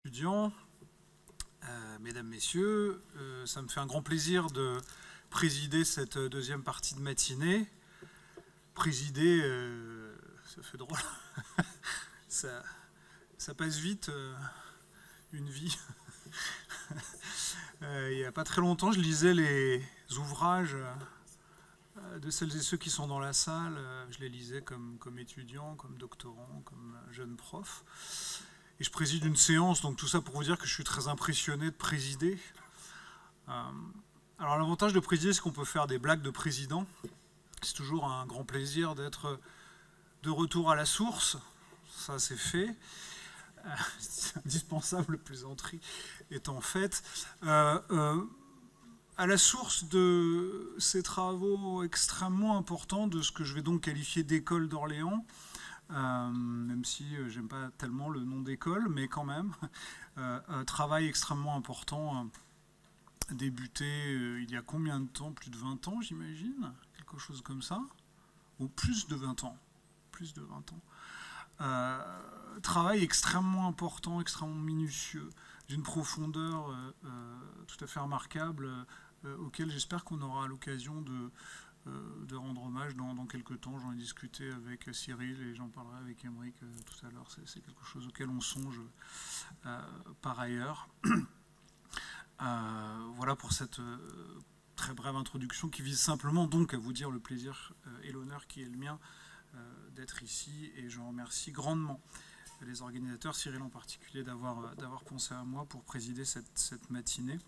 Étudiants, mesdames, messieurs, ça me fait un grand plaisir de présider cette deuxième partie de matinée. Présider, ça fait drôle, ça passe vite, une vie. Il n'y a pas très longtemps, je lisais les ouvrages de celles et ceux qui sont dans la salle. Je les lisais comme étudiant, comme doctorant, comme jeune prof. Et je préside une séance, donc tout ça pour vous dire que je suis très impressionné de présider. Alors l'avantage de présider, c'est qu'on peut faire des blagues de président. C'est toujours un grand plaisir d'être de retour à la source. Ça, c'est fait. C'est indispensable, plaisanterie étant faite. À la source de ces travaux extrêmement importants, de ce que je vais donc qualifier d'école d'Orléans, même si j'aime pas tellement le nom d'école, mais quand même, un travail extrêmement important, débuté il y a combien de temps? Plus de 20 ans, j'imagine, quelque chose comme ça, ou plus de 20 ans, plus de 20 ans. Travail extrêmement important, extrêmement minutieux, d'une profondeur tout à fait remarquable, auquel j'espère qu'on aura l'occasion de rendre hommage dans quelques temps. J'en ai discuté avec Cyril et j'en parlerai avec Aymeric tout à l'heure. C'est quelque chose auquel on songe par ailleurs. Voilà pour cette très brève introduction qui vise simplement donc à vous dire le plaisir et l'honneur qui est le mien d'être ici, et je remercie grandement les organisateurs, Cyril en particulier, d'avoir pensé à moi pour présider cette matinée.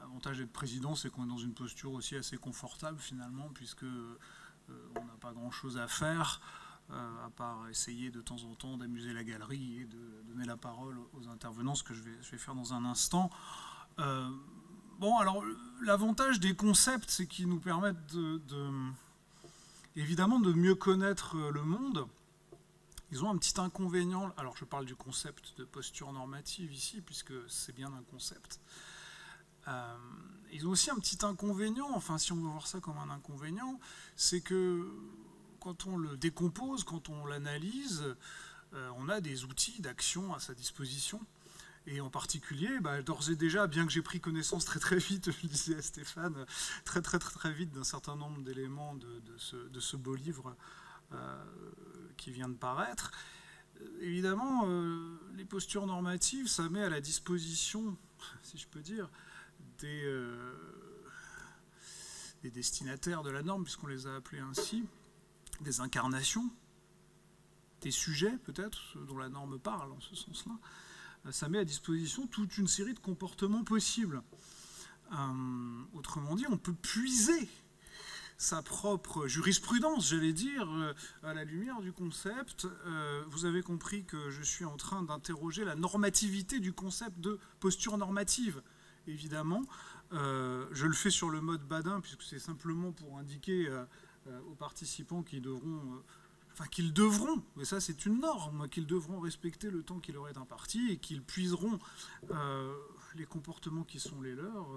L'avantage d'être président, c'est qu'on est dans une posture aussi assez confortable finalement, puisque on n'a pas grand-chose à faire, à part essayer de temps en temps d'amuser la galerie et de donner la parole aux intervenants, ce que je vais faire dans un instant. Bon, alors l'avantage des concepts, c'est qu'ils nous permettent évidemment de mieux connaître le monde. Ils ont un petit inconvénient. Alors je parle du concept de posture normative ici, puisque c'est bien un concept. Ils ont aussi un petit inconvénient, enfin si on veut voir ça comme un inconvénient, c'est que quand on le décompose, quand on l'analyse, on a des outils d'action à sa disposition. Et en particulier, d'ores et déjà, bien que j'ai pris connaissance très vite, je le disais à Stéphane, très vite d'un certain nombre d'éléments de ce beau livre qui vient de paraître, évidemment, les postures normatives, ça met à la disposition, si je peux dire, des destinataires de la norme, puisqu'on les a appelés ainsi, des incarnations, des sujets peut-être dont la norme parle en ce sens-là. Ça met à disposition toute une série de comportements possibles. Autrement dit, on peut puiser sa propre jurisprudence, j'allais dire, à la lumière du concept. Vous avez compris que je suis en train d'interroger la normativité du concept de posture normative. Évidemment, je le fais sur le mode Badin, puisque c'est simplement pour indiquer aux participants qu'ils devront, mais ça c'est une norme, qu'ils devront respecter le temps qui leur est imparti et qu'ils puiseront les comportements qui sont les leurs,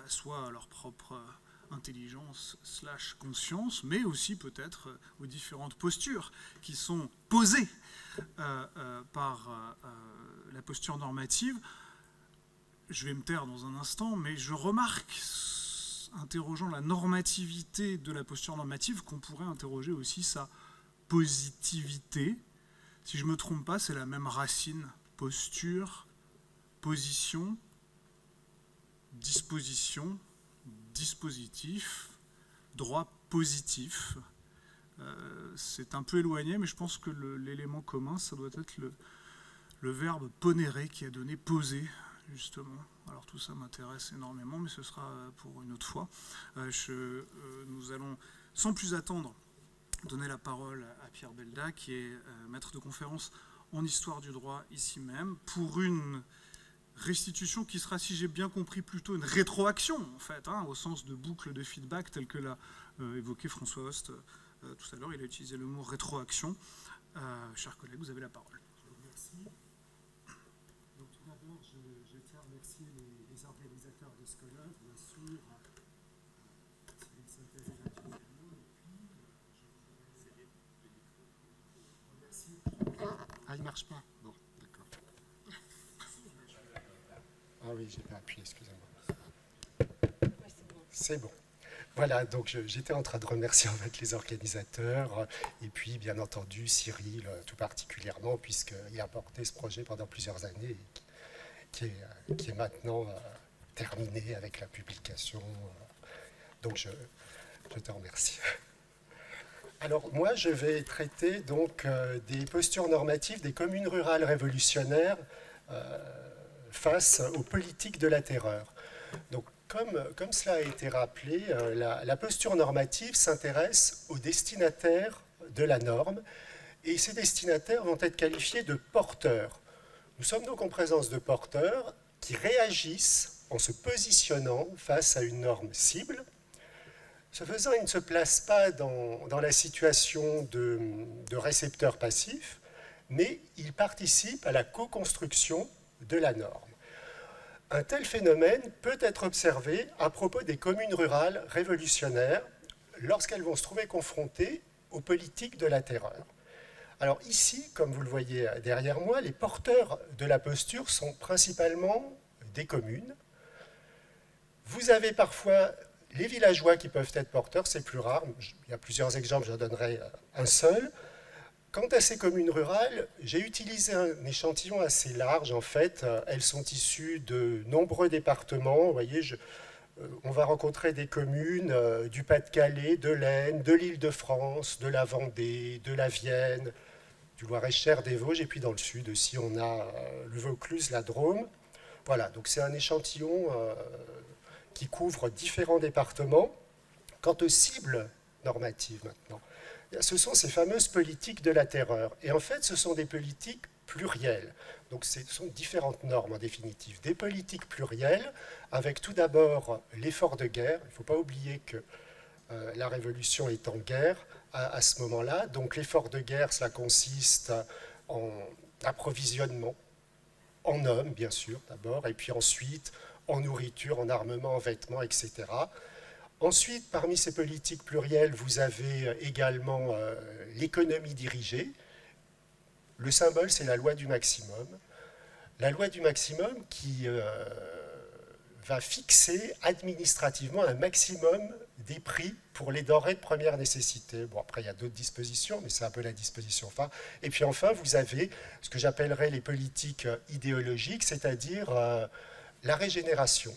soit à leur propre intelligence / conscience, mais aussi peut-être aux différentes postures qui sont posées par la posture normative. Je vais me taire dans un instant, mais je remarque, interrogeant la normativité de la posture normative, qu'on pourrait interroger aussi sa positivité. Si je ne me trompe pas, c'est la même racine. Posture, position, disposition, dispositif, droit positif. C'est un peu éloigné, mais je pense que l'élément commun, ça doit être le verbe ponere qui a donné poser, justement. Alors tout ça m'intéresse énormément, mais ce sera pour une autre fois. Nous allons, sans plus attendre, donner la parole à Pierre Belda, qui est maître de conférence en histoire du droit ici même, pour une restitution qui sera, si j'ai bien compris, plutôt une rétroaction, en fait, au sens de boucle de feedback, tel que l'a évoqué François Host tout à l'heure. Il a utilisé le mot rétroaction. Chers collègues, vous avez la parole. Merci. Donc tout d'abord, je vais faire remercier les organisateurs de ce colloque, bien sûr, Cyril Synthèse et Mathieu Fermont, et puis je voudrais remercier... Ah, il ne marche pas. Bon, Ah oui, j'ai pas appuyé, excusez-moi. C'est bon. Voilà, donc j'étais en train de remercier en fait les organisateurs et puis bien entendu Cyril tout particulièrement puisqu'il a porté ce projet pendant plusieurs années et qui est maintenant terminé avec la publication. Donc je te remercie. Alors moi je vais traiter donc des postures normatives des communes rurales révolutionnaires face aux politiques de la terreur. Donc comme cela a été rappelé, la posture normative s'intéresse aux destinataires de la norme et ces destinataires vont être qualifiés de porteurs. Nous sommes donc en présence de porteurs qui réagissent en se positionnant face à une norme cible. Ce faisant, ils ne se placent pas dans la situation de récepteurs passifs, mais ils participent à la co-construction de la norme. Un tel phénomène peut être observé à propos des communes rurales révolutionnaires lorsqu'elles vont se trouver confrontées aux politiques de la terreur. Alors ici, comme vous le voyez derrière moi, les porteurs de la posture sont principalement des communes. Vous avez parfois les villageois qui peuvent être porteurs, c'est plus rare, il y a plusieurs exemples, j'en donnerai un seul. Quant à ces communes rurales, j'ai utilisé un échantillon assez large. En fait, elles sont issues de nombreux départements. Vous voyez, on va rencontrer des communes du Pas-de-Calais, de l'Aisne, de l'Île-de-France, de la Vendée, de la Vienne, du Loir-et-Cher, des Vosges, et puis dans le sud aussi, on a le Vaucluse, la Drôme. Voilà, donc c'est un échantillon qui couvre différents départements. Quant aux cibles normatives maintenant, ce sont ces fameuses politiques de la terreur. Et en fait, ce sont des politiques plurielles. Donc ce sont différentes normes en définitive. Des politiques plurielles avec tout d'abord l'effort de guerre. Il ne faut pas oublier que la Révolution est en guerre à ce moment-là. Donc l'effort de guerre, cela consiste en approvisionnement, en hommes bien sûr d'abord, et puis ensuite en nourriture, en armement, en vêtements, etc. Ensuite, parmi ces politiques plurielles, vous avez également l'économie dirigée. Le symbole, c'est la loi du maximum. La loi du maximum qui va fixer administrativement un maximum des prix pour les denrées de première nécessité. Bon, après, il y a d'autres dispositions, mais c'est un peu la disposition phare. Et puis enfin, vous avez ce que j'appellerais les politiques idéologiques, c'est-à-dire la régénération.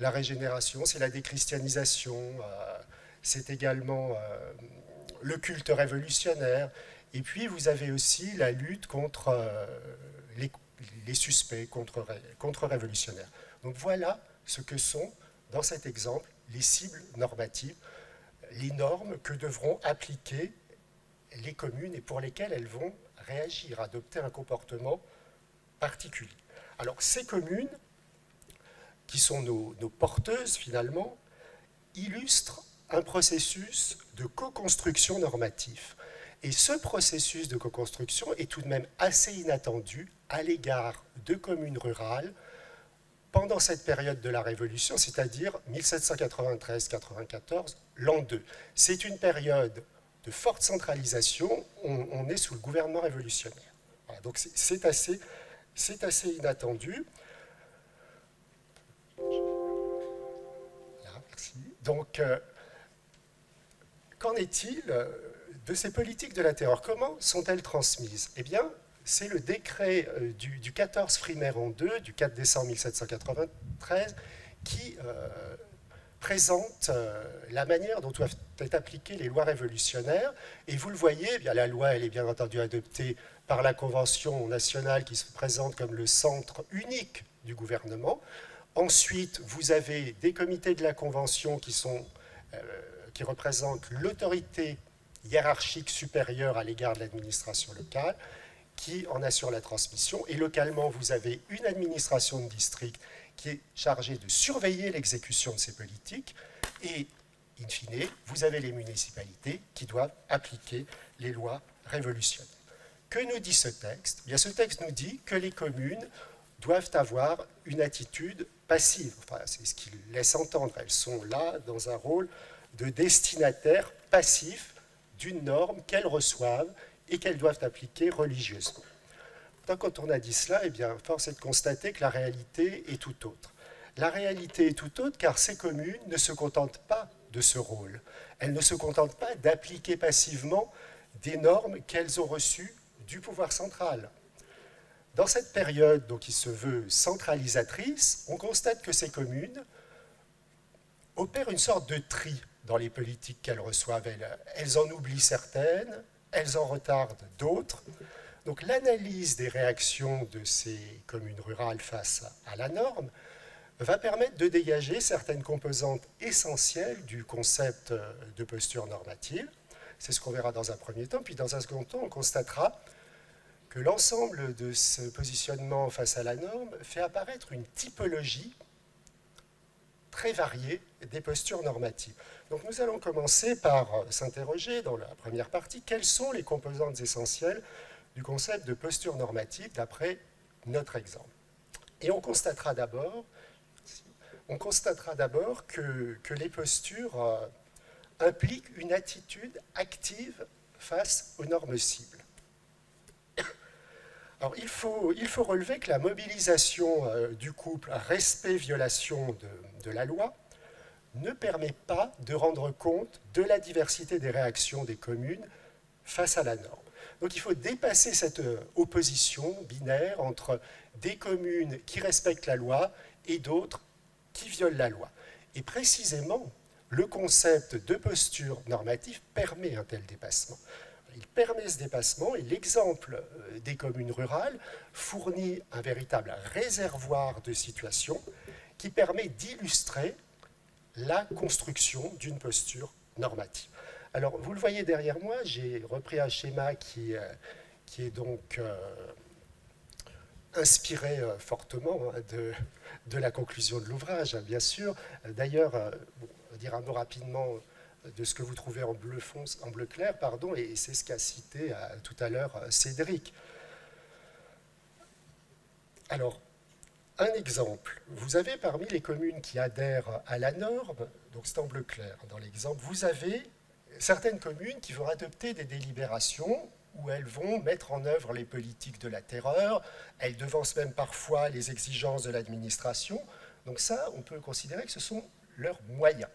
La régénération, c'est la déchristianisation, c'est également le culte révolutionnaire. Et puis, vous avez aussi la lutte contre les suspects, contre-révolutionnaires. Donc voilà ce que sont, dans cet exemple, les cibles normatives, les normes que devront appliquer les communes et pour lesquelles elles vont réagir, adopter un comportement particulier. Alors, ces communes, qui sont nos porteuses finalement, illustrent un processus de co-construction normatif. Et ce processus de co-construction est tout de même assez inattendu à l'égard de communes rurales pendant cette période de la Révolution, c'est-à-dire 1793-94, l'an 2. C'est une période de forte centralisation, on est sous le gouvernement révolutionnaire. Voilà, donc c'est assez inattendu. Donc, qu'en est-il de ces politiques de la terreur? Comment sont-elles transmises? Eh bien, c'est le décret du 14 Frimaire II, du 4 décembre 1793, qui présente la manière dont doivent être appliquées les lois révolutionnaires. Et vous le voyez, eh bien, la loi, elle est bien entendu adoptée par la Convention nationale qui se présente comme le centre unique du gouvernement. Ensuite, vous avez des comités de la Convention qui représentent l'autorité hiérarchique supérieure à l'égard de l'administration locale, qui en assure la transmission. Et localement, vous avez une administration de district qui est chargée de surveiller l'exécution de ces politiques. Et, in fine, vous avez les municipalités qui doivent appliquer les lois révolutionnaires. Que nous dit ce texte? Eh bien, ce texte nous dit que les communes doivent avoir une attitude passive. Enfin, c'est ce qu'il laisse entendre. Elles sont là dans un rôle de destinataire passif d'une norme qu'elles reçoivent et qu'elles doivent appliquer religieusement. Donc, quand on a dit cela, eh bien, force est de constater que la réalité est tout autre. La réalité est tout autre car ces communes ne se contentent pas de ce rôle. Elles ne se contentent pas d'appliquer passivement des normes qu'elles ont reçues du pouvoir central. Dans cette période donc, qui se veut centralisatrice, on constate que ces communes opèrent une sorte de tri dans les politiques qu'elles reçoivent. Elles en oublient certaines, elles en retardent d'autres. Donc l'analyse des réactions de ces communes rurales face à la norme va permettre de dégager certaines composantes essentielles du concept de posture normative. C'est ce qu'on verra dans un premier temps. Puis dans un second temps, on constatera que l'ensemble de ce positionnement face à la norme fait apparaître une typologie très variée des postures normatives. Donc nous allons commencer par s'interroger dans la première partie quelles sont les composantes essentielles du concept de posture normative d'après notre exemple. Et on constatera d'abord que les postures impliquent une attitude active face aux normes cibles. Alors, il faut relever que la mobilisation du couple respect-violation de la loi ne permet pas de rendre compte de la diversité des réactions des communes face à la norme. Donc il faut dépasser cette opposition binaire entre des communes qui respectent la loi et d'autres qui violent la loi. Et précisément, le concept de posture normative permet un tel dépassement. Il permet ce dépassement et l'exemple des communes rurales fournit un véritable réservoir de situations qui permet d'illustrer la construction d'une posture normative. Alors, vous le voyez derrière moi, j'ai repris un schéma qui est donc inspiré fortement de la conclusion de l'ouvrage, bien sûr. D'ailleurs, on va dire un mot rapidement de ce que vous trouvez en bleu clair, pardon, et c'est ce qu'a cité tout à l'heure Cédric. Alors, un exemple, vous avez parmi les communes qui adhèrent à la norme, donc c'est en bleu clair dans l'exemple, vous avez certaines communes qui vont adopter des délibérations où elles vont mettre en œuvre les politiques de la terreur, elles devancent même parfois les exigences de l'administration. Donc ça, on peut considérer que ce sont leurs moyens.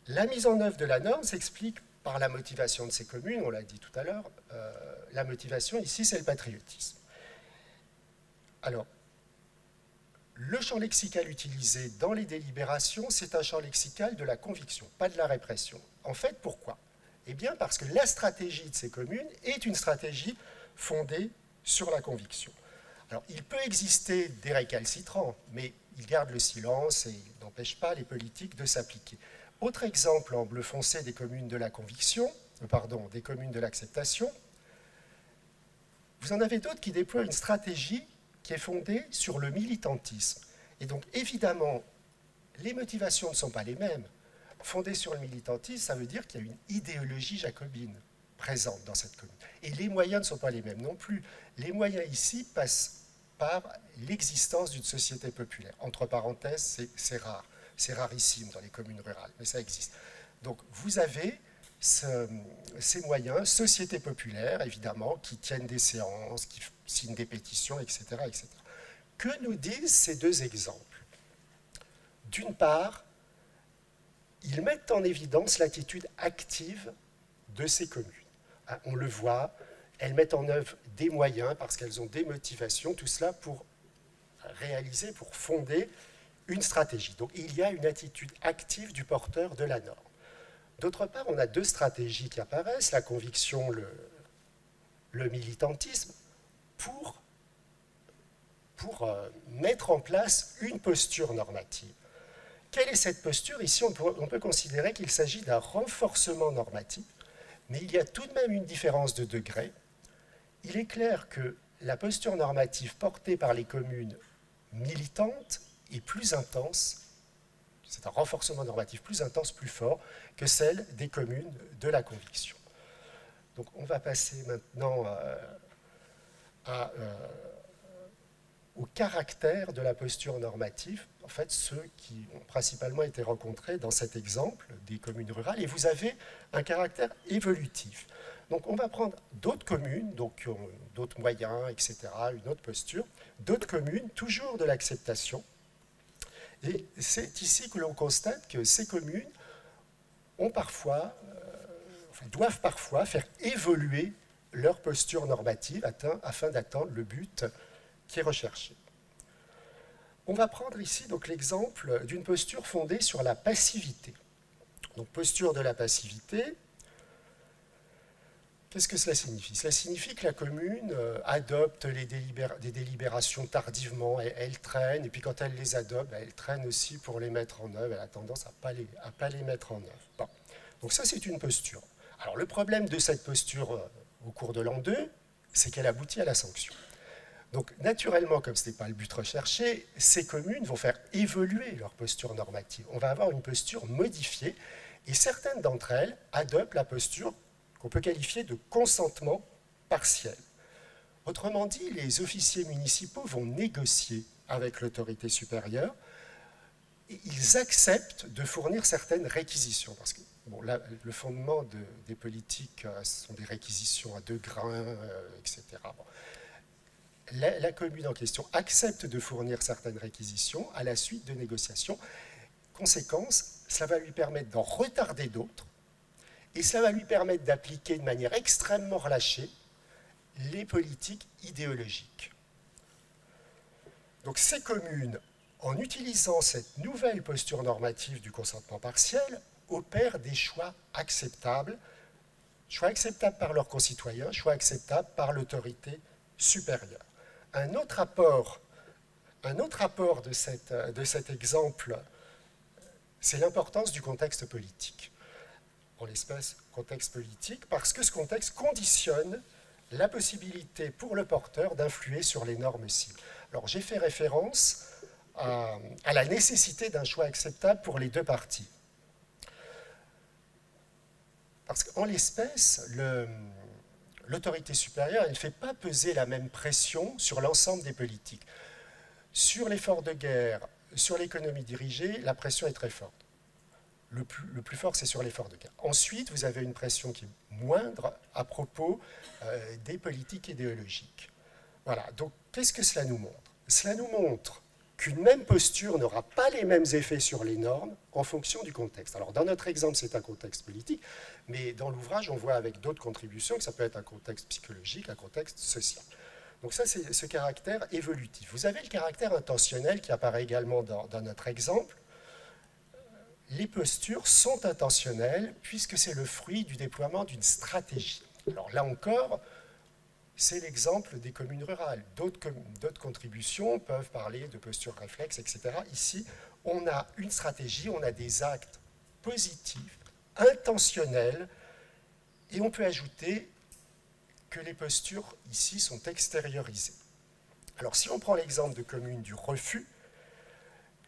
La mise en œuvre de la norme s'explique par la motivation de ces communes, on l'a dit tout à l'heure, la motivation ici c'est le patriotisme. Alors, le champ lexical utilisé dans les délibérations, c'est un champ lexical de la conviction, pas de la répression. En fait, pourquoi? Eh bien, parce que la stratégie de ces communes est une stratégie fondée sur la conviction. Alors, il peut exister des récalcitrants, mais ils gardent le silence et ils n'empêchent pas les politiques de s'appliquer. Autre exemple en bleu foncé des communes de la conviction, des communes de l'acceptation, vous en avez d'autres qui déploient une stratégie qui est fondée sur le militantisme. Et donc, évidemment, les motivations ne sont pas les mêmes. Fondée sur le militantisme, ça veut dire qu'il y a une idéologie jacobine présente dans cette commune. Et les moyens ne sont pas les mêmes non plus. Les moyens ici passent par l'existence d'une société populaire. Entre parenthèses, c'est rare. C'est rarissime dans les communes rurales, mais ça existe. Donc, vous avez ces moyens, sociétés populaires, évidemment, qui tiennent des séances, qui signent des pétitions, etc., etc. Que nous disent ces deux exemples? D'une part, ils mettent en évidence l'attitude active de ces communes. On le voit, elles mettent en œuvre des moyens parce qu'elles ont des motivations, tout cela pour réaliser, pour fonder une stratégie. Donc il y a une attitude active du porteur de la norme. D'autre part, on a deux stratégies qui apparaissent, la conviction, le militantisme, pour mettre en place une posture normative. Quelle est cette posture? Ici, on peut considérer qu'il s'agit d'un renforcement normatif, mais il y a tout de même une différence de degré. Il est clair que la posture normative portée par les communes militantes est plus intense, c'est un renforcement normatif plus intense, plus fort, que celle des communes de la conviction. Donc on va passer maintenant au caractère de la posture normative, en fait ceux qui ont principalement été rencontrés dans cet exemple des communes rurales, et vous avez un caractère évolutif. Donc on va prendre d'autres communes, donc qui ont d'autres moyens, etc., une autre posture, d'autres communes, toujours de l'acceptation. Et c'est ici que l'on constate que ces communes ont parfois, doivent parfois faire évoluer leur posture normative afin d'atteindre le but qui est recherché. On va prendre ici donc l'exemple d'une posture fondée sur la passivité. Donc posture de la passivité, qu'est-ce que cela signifie? Cela signifie que la commune adopte des délibérations tardivement, elle traîne, et puis quand elle les adopte, elle traîne aussi pour les mettre en œuvre, elle a tendance à ne pas les mettre en œuvre. Bon. Donc ça, c'est une posture. Alors le problème de cette posture au cours de l'an 2, c'est qu'elle aboutit à la sanction. Donc naturellement, comme ce n'est pas le but recherché, ces communes vont faire évoluer leur posture normative. On va avoir une posture modifiée, et certaines d'entre elles adoptent la posture qu'on peut qualifier de consentement partiel. Autrement dit, les officiers municipaux vont négocier avec l'autorité supérieure et ils acceptent de fournir certaines réquisitions. Parce que bon, là, le fondement des politiques sont des réquisitions à 2 grains, etc. Bon. La commune en question accepte de fournir certaines réquisitions à la suite de négociations. Conséquence, ça va lui permettre d'en retarder d'autres. Et ça va lui permettre d'appliquer de manière extrêmement relâchée les politiques idéologiques. Donc ces communes, en utilisant cette nouvelle posture normative du consentement partiel, opèrent des choix acceptables par leurs concitoyens, choix acceptables par l'autorité supérieure. Un autre apport de cet exemple, c'est l'importance du contexte politique. En l'espèce contexte politique, parce que ce contexte conditionne la possibilité pour le porteur d'influer sur les normes cibles. Alors j'ai fait référence à la nécessité d'un choix acceptable pour les deux parties. Parce qu'en l'espèce, l'autorité supérieure, elle ne fait pas peser la même pression sur l'ensemble des politiques. Sur l'effort de guerre, sur l'économie dirigée, la pression est très forte. Le plus fort, c'est sur l'effort de guerre. Ensuite, vous avez une pression qui est moindre à propos des politiques idéologiques. Voilà, donc qu'est-ce que cela nous montre? Cela nous montre qu'une même posture n'aura pas les mêmes effets sur les normes en fonction du contexte. Alors dans notre exemple, c'est un contexte politique, mais dans l'ouvrage, on voit avec d'autres contributions que ça peut être un contexte psychologique, un contexte social. Donc ça, c'est ce caractère évolutif. Vous avez le caractère intentionnel qui apparaît également dans notre exemple. Les postures sont intentionnelles puisque c'est le fruit du déploiement d'une stratégie. Alors là encore, c'est l'exemple des communes rurales. D'autres contributions peuvent parler de postures réflexes, etc. Ici, on a une stratégie, on a des actes positifs, intentionnels, et on peut ajouter que les postures ici sont extériorisées. Alors si on prend l'exemple de communes du refus,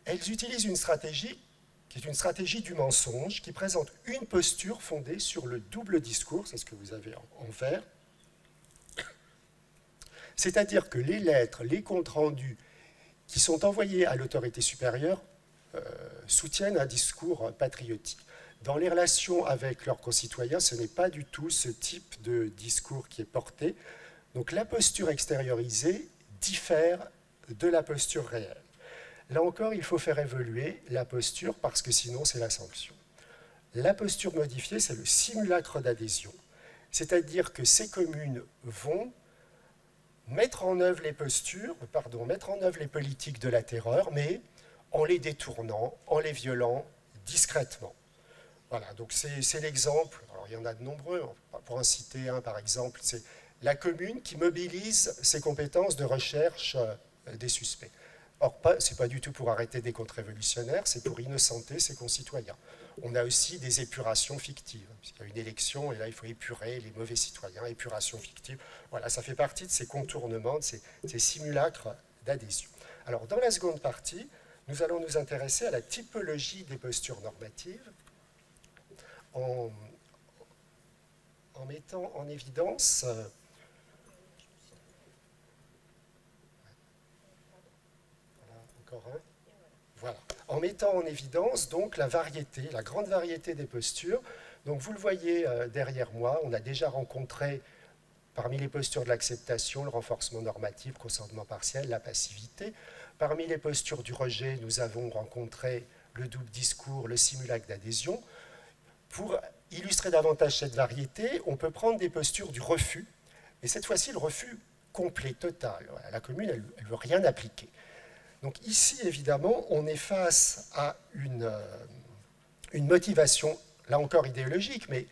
elles utilisent une stratégie qui est une stratégie du mensonge, qui présente une posture fondée sur le double discours, c'est ce que vous avez en vert. C'est-à-dire que les lettres, les comptes rendus qui sont envoyés à l'autorité supérieure soutiennent un discours patriotique. Dans les relations avec leurs concitoyens, ce n'est pas du tout ce type de discours qui est porté. Donc la posture extériorisée diffère de la posture réelle. Là encore, il faut faire évoluer la posture parce que sinon, c'est la sanction. La posture modifiée, c'est le simulacre d'adhésion. C'est-à-dire que ces communes vont mettre en œuvre mettre en œuvre les politiques de la terreur, mais en les détournant, en les violant discrètement. Voilà, donc c'est l'exemple. Alors, il y en a de nombreux. Pour en citer un, par exemple, c'est la commune qui mobilise ses compétences de recherche des suspects. Or, ce n'est pas du tout pour arrêter des contre-révolutionnaires, c'est pour innocenter ses concitoyens. On a aussi des épurations fictives, puisqu'il y a une élection, et là, il faut épurer les mauvais citoyens, épuration fictive. Voilà, ça fait partie de ces contournements, de ces simulacres d'adhésion. Alors, dans la seconde partie, nous allons nous intéresser à la typologie des postures normatives, en mettant en évidence... Voilà. En mettant en évidence donc la grande variété des postures, Donc vous le voyez derrière moi, on a déjà rencontré parmi les postures de l'acceptation, le renforcement normatif, le consentement partiel, la passivité. Parmi les postures du rejet, nous avons rencontré le double discours, le simulacre d'adhésion. Pour illustrer davantage cette variété, on peut prendre des postures du refus, et cette fois-ci le refus complet, total. La commune, elle ne veut rien appliquer. Donc ici, évidemment, on est face à une motivation, là encore idéologique, mais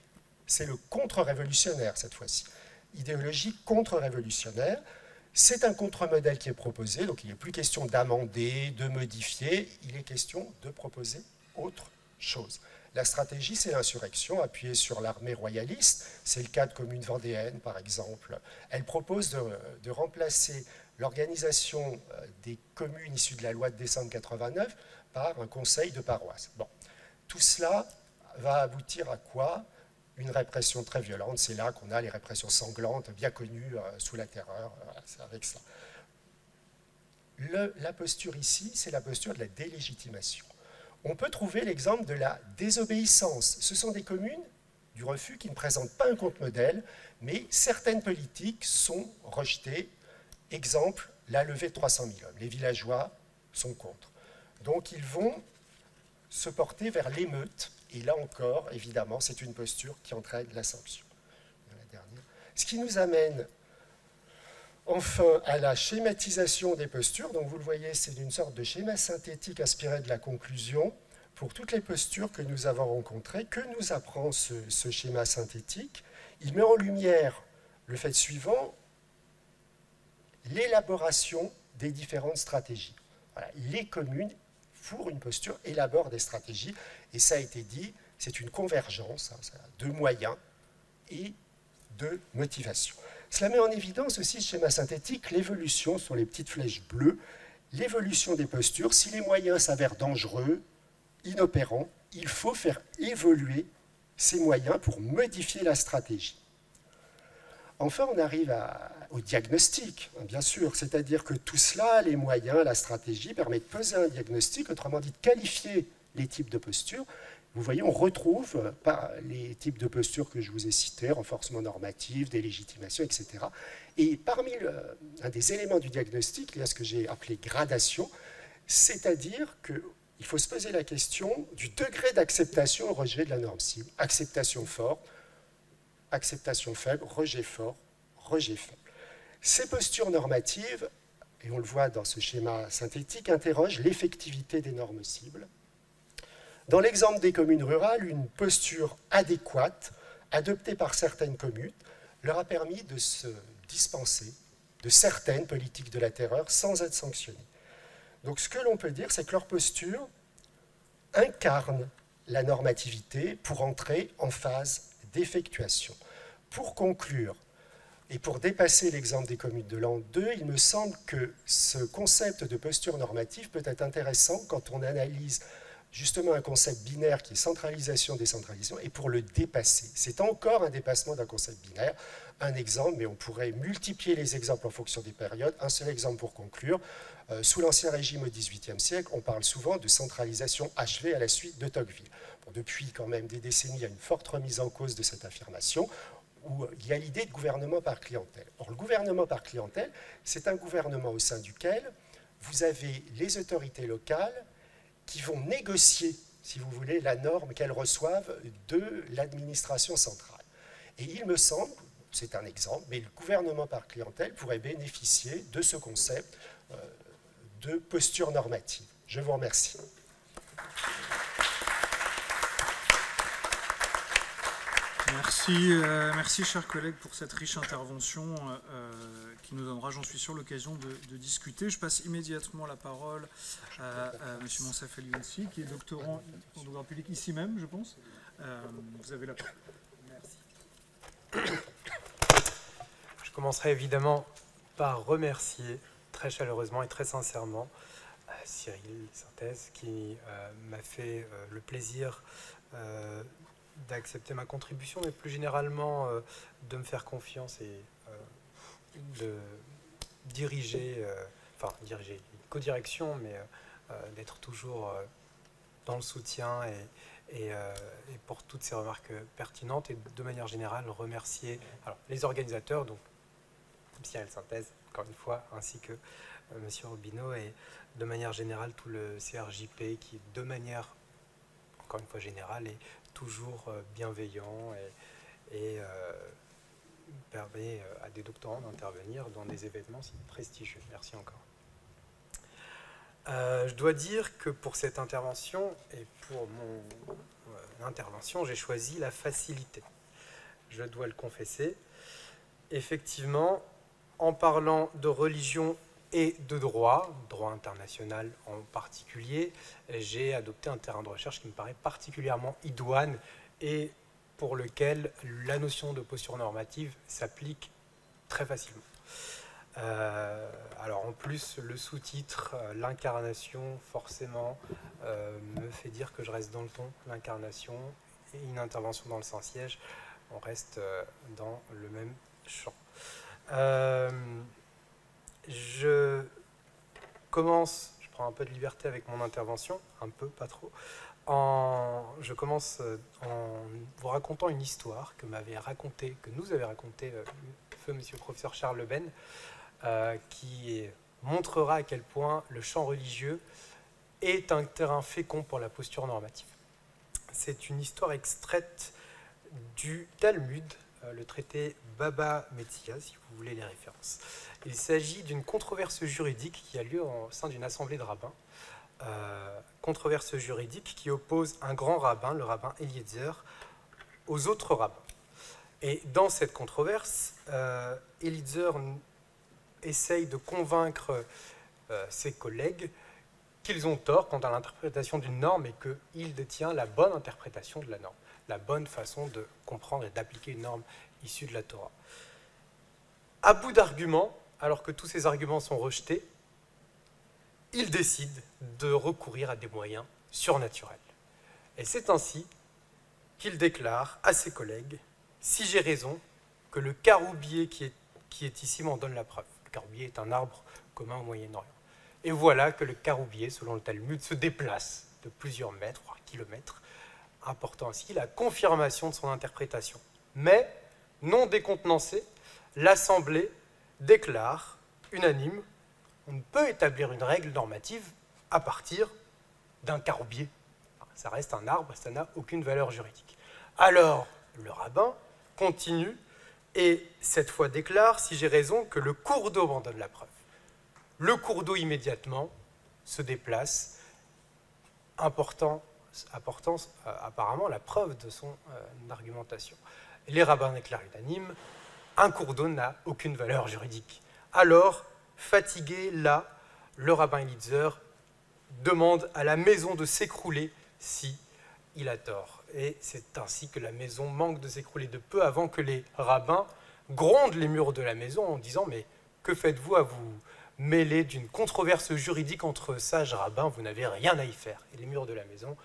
c'est le contre-révolutionnaire cette fois-ci. Idéologie contre-révolutionnaire. C'est un contre-modèle qui est proposé, donc il n'est plus question d'amender, de modifier, il est question de proposer autre chose. La stratégie, c'est l'insurrection, appuyée sur l'armée royaliste. C'est le cas de Commune Vendéenne, par exemple. Elle propose de remplacer l'organisation des communes issues de la loi de décembre 89 par un conseil de paroisse. Bon. Tout cela va aboutir à quoi? Une répression très violente. C'est là qu'on a les répressions sanglantes, bien connues sous la terreur. C'est avec ça. La posture ici, c'est la posture de la délégitimation. On peut trouver l'exemple de la désobéissance. Ce sont des communes du refus qui ne présentent pas un contre-modèle, mais certaines politiques sont rejetées. Exemple, la levée de 300 000 hommes. Les villageois sont contre. Donc ils vont se porter vers l'émeute. Et là encore, évidemment, c'est une posture qui entraîne la sanction. Ce qui nous amène enfin à la schématisation des postures. Donc vous le voyez, c'est une sorte de schéma synthétique inspiré de la conclusion. Pour toutes les postures que nous avons rencontrées, que nous apprend ce schéma synthétique? Il met en lumière le fait suivant, l'élaboration des différentes stratégies. Voilà, les communes, pour une posture, élaborent des stratégies, et ça a été dit, c'est une convergence de moyens et de motivation. Cela met en évidence aussi ce schéma synthétique, l'évolution, sur les petites flèches bleues, l'évolution des postures. Si les moyens s'avèrent dangereux, inopérants, il faut faire évoluer ces moyens pour modifier la stratégie. Enfin, on arrive au diagnostic, bien sûr, c'est-à-dire que tout cela, les moyens, la stratégie, permettent de poser un diagnostic, autrement dit de qualifier les types de postures. Vous voyez, on retrouve les types de postures que je vous ai cités, renforcement normatif, délégitimation, etc. Et parmi un des éléments du diagnostic, il y a ce que j'ai appelé gradation, c'est-à-dire qu'il faut se poser la question du degré d'acceptation au rejet de la norme cible. Acceptation forte, acceptation faible, rejet fort, rejet faible. Ces postures normatives, et on le voit dans ce schéma synthétique, interrogent l'effectivité des normes cibles. Dans l'exemple des communes rurales, une posture adéquate, adoptée par certaines communes, leur a permis de se dispenser de certaines politiques de la terreur sans être sanctionnées. Donc ce que l'on peut dire, c'est que leur posture incarne la normativité pour entrer en phase d'effectuation. Pour conclure, et pour dépasser l'exemple des communes de l'an 2, il me semble que ce concept de posture normative peut être intéressant quand on analyse justement un concept binaire qui est centralisation-décentralisation, et pour le dépasser. C'est encore un dépassement d'un concept binaire. Un exemple, mais on pourrait multiplier les exemples en fonction des périodes. Un seul exemple pour conclure. Sous l'Ancien Régime au XVIIIe siècle, on parle souvent de centralisation achevée à la suite de Tocqueville. Bon, depuis quand même des décennies, il y a une forte remise en cause de cette affirmation, où il y a l'idée de gouvernement par clientèle. Or, le gouvernement par clientèle, c'est un gouvernement au sein duquel vous avez les autorités locales qui vont négocier, si vous voulez, la norme qu'elles reçoivent de l'administration centrale. Et il me semble, c'est un exemple, mais le gouvernement par clientèle pourrait bénéficier de ce concept de posture normative. Je vous remercie. Merci, chers collègues, pour cette riche intervention qui nous donnera, j'en suis sûr, l'occasion de discuter. Je passe immédiatement la parole à M. Monsef Eliossi, qui est doctorant en droit public ici même, je pense. Vous avez la parole. Merci. Je commencerai évidemment par remercier très chaleureusement et très sincèrement Cyril Synthèse, qui m'a fait le plaisir d'accepter ma contribution, mais plus généralement de me faire confiance et de diriger une codirection, mais d'être toujours dans le soutien et pour toutes ces remarques pertinentes, et de manière générale remercier les organisateurs, donc Cyril Synthèse, encore une fois, ainsi que M. Robineau, et de manière générale tout le CRJP qui, de manière, encore une fois générale, est toujours bienveillant et permet à des doctorants d'intervenir dans des événements si prestigieux. Merci encore. Je dois dire que pour cette intervention et pour mon intervention, j'ai choisi la facilité. Je dois le confesser. Effectivement, en parlant de religion et de droit international en particulier, j'ai adopté un terrain de recherche qui me paraît particulièrement idoine et pour lequel la notion de posture normative s'applique très facilement. Alors en plus, le sous-titre, l'incarnation, forcément, me fait dire que je reste dans le ton. L'incarnation et une intervention dans le Saint-Siège, on reste dans le même champ. Je commence, je prends un peu de liberté avec mon intervention, un peu, pas trop. Je commence en vous racontant une histoire que nous avait racontée feu monsieur le professeur Charles Leben, qui montrera à quel point le champ religieux est un terrain fécond pour la posture normative. C'est une histoire extraite du Talmud, le traité Baba Metzia, si vous voulez les références. Il s'agit d'une controverse juridique qui a lieu au sein d'une assemblée de rabbins. Controverse juridique qui oppose un grand rabbin, le rabbin Eliezer, aux autres rabbins. Et dans cette controverse, Eliezer essaye de convaincre ses collègues qu'ils ont tort quant à l'interprétation d'une norme et qu'il détient la bonne interprétation de la norme, la bonne façon de comprendre et d'appliquer une norme issue de la Torah. À bout d'arguments, alors que tous ces arguments sont rejetés, il décide de recourir à des moyens surnaturels. Et c'est ainsi qu'il déclare à ses collègues « Si j'ai raison, que le caroubier qui est ici m'en donne la preuve. » Le caroubier est un arbre commun au Moyen-Orient. Et voilà que le caroubier, selon le Talmud, se déplace de plusieurs mètres, voire kilomètres, apportant ainsi la confirmation de son interprétation. Mais, non décontenancé, l'Assemblée déclare, unanime, on ne peut établir une règle normative à partir d'un caroubier. Ça reste un arbre, ça n'a aucune valeur juridique. Alors, le rabbin continue et cette fois déclare, si j'ai raison, que le cours d'eau m'en donne la preuve. Le cours d'eau immédiatement se déplace, apportant apparemment la preuve de son argumentation. Les rabbins déclarent unanime, un cours d'eau n'a aucune valeur juridique. Alors, fatigué, là, le rabbin Eliezer demande à la maison de s'écrouler si il a tort. Et c'est ainsi que la maison manque de s'écrouler de peu avant que les rabbins grondent les murs de la maison en disant « Mais que faites-vous à vous mêler d'une controverse juridique entre sages rabbins? Vous n'avez rien à y faire. » Et les murs de la maison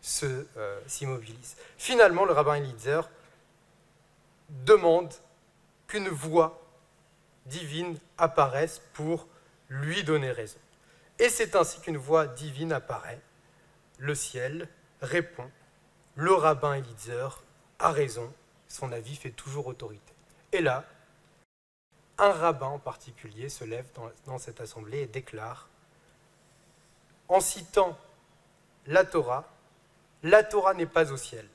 s'immobilisent. Finalement, le rabbin Eliezer demande qu'une voix divine apparaisse pour lui donner raison. Et c'est ainsi qu'une voix divine apparaît. Le ciel répond, le rabbin Eliezer a raison, son avis fait toujours autorité. Et là, un rabbin en particulier se lève dans cette assemblée et déclare, en citant la Torah n'est pas au ciel.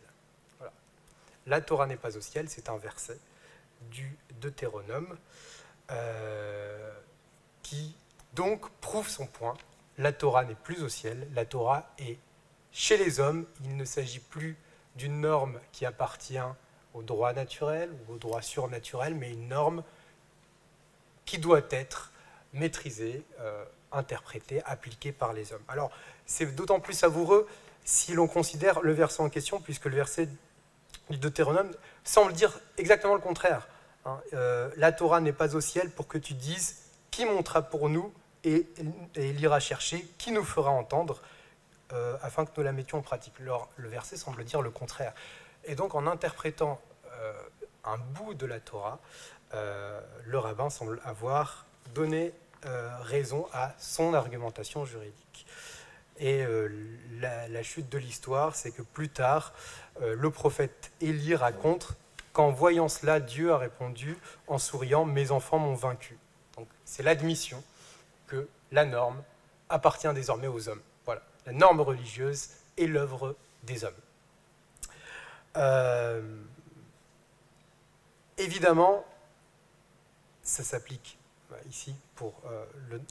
Voilà. La Torah n'est pas au ciel, c'est un verset du Deutéronome qui donc prouve son point. La Torah n'est plus au ciel, la Torah est chez les hommes. Il ne s'agit plus d'une norme qui appartient au droit naturel ou au droit surnaturel, mais une norme qui doit être maîtrisée, interprétée, appliquée par les hommes. Alors, c'est d'autant plus savoureux si l'on considère le verset en question, puisque le verset du Deutéronome semble dire exactement le contraire. La Torah n'est pas au ciel pour que tu dises qui montera pour nous et il ira chercher, qui nous fera entendre afin que nous la mettions en pratique. Le verset semble dire le contraire. Et donc en interprétant un bout de la Torah, le rabbin semble avoir donné raison à son argumentation juridique. Et la chute de l'histoire, c'est que plus tard, le prophète Élie raconte qu'en voyant cela, Dieu a répondu en souriant « Mes enfants m'ont vaincu ». Donc c'est l'admission que la norme appartient désormais aux hommes. Voilà, la norme religieuse est l'œuvre des hommes. Évidemment, ça s'applique ici pour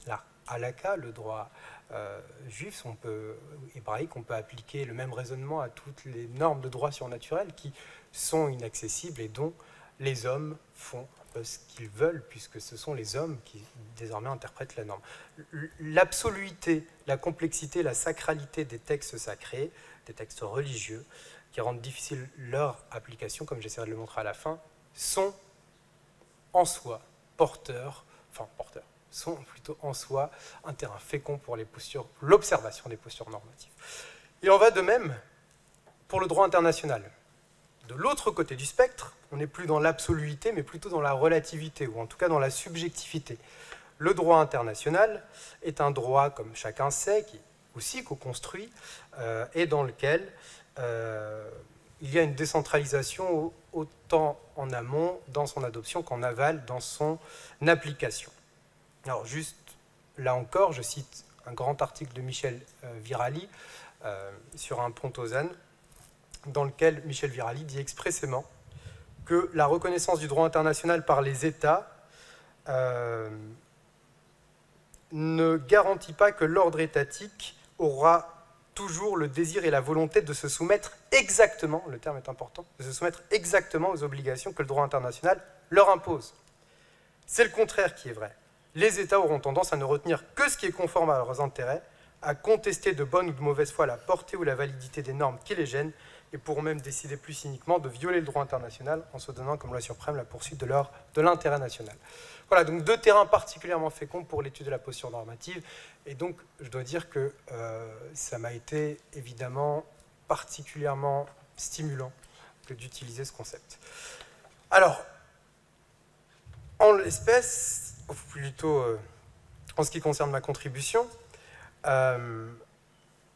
la halakha, le droit juif, hébraïque. On peut appliquer le même raisonnement à toutes les normes de droit surnaturel qui sont inaccessibles et dont les hommes font un peu ce qu'ils veulent, puisque ce sont les hommes qui désormais interprètent la norme. L'absoluité, la complexité, la sacralité des textes sacrés, des textes religieux, qui rendent difficile leur application, comme j'essaierai de le montrer à la fin, sont en soi sont plutôt en soi un terrain fécond pour l'observation des postures normatives. Il en va de même pour le droit international. De l'autre côté du spectre, on n'est plus dans l'absoluité, mais plutôt dans la relativité, ou en tout cas dans la subjectivité. Le droit international est un droit, comme chacun sait, qui est aussi co-construit, et dans lequel il y a une décentralisation autant en amont dans son adoption qu'en aval dans son application. Alors juste, là encore, je cite un grand article de Michel Virali sur un Pontosane, dans lequel Michel Virali dit expressément que la reconnaissance du droit international par les États ne garantit pas que l'ordre étatique aura toujours le désir et la volonté de se soumettre exactement, le terme est important, de se soumettre exactement aux obligations que le droit international leur impose. C'est le contraire qui est vrai. Les États auront tendance à ne retenir que ce qui est conforme à leurs intérêts, à contester de bonne ou de mauvaise foi la portée ou la validité des normes qui les gênent, et pourront même décider plus cyniquement de violer le droit international en se donnant comme loi suprême la poursuite de l'intérêt national. Voilà, donc deux terrains particulièrement féconds pour l'étude de la posture normative, et donc je dois dire que ça m'a été évidemment particulièrement stimulant que d'utiliser ce concept. Alors, en l'espèce, ou plutôt en ce qui concerne ma contribution,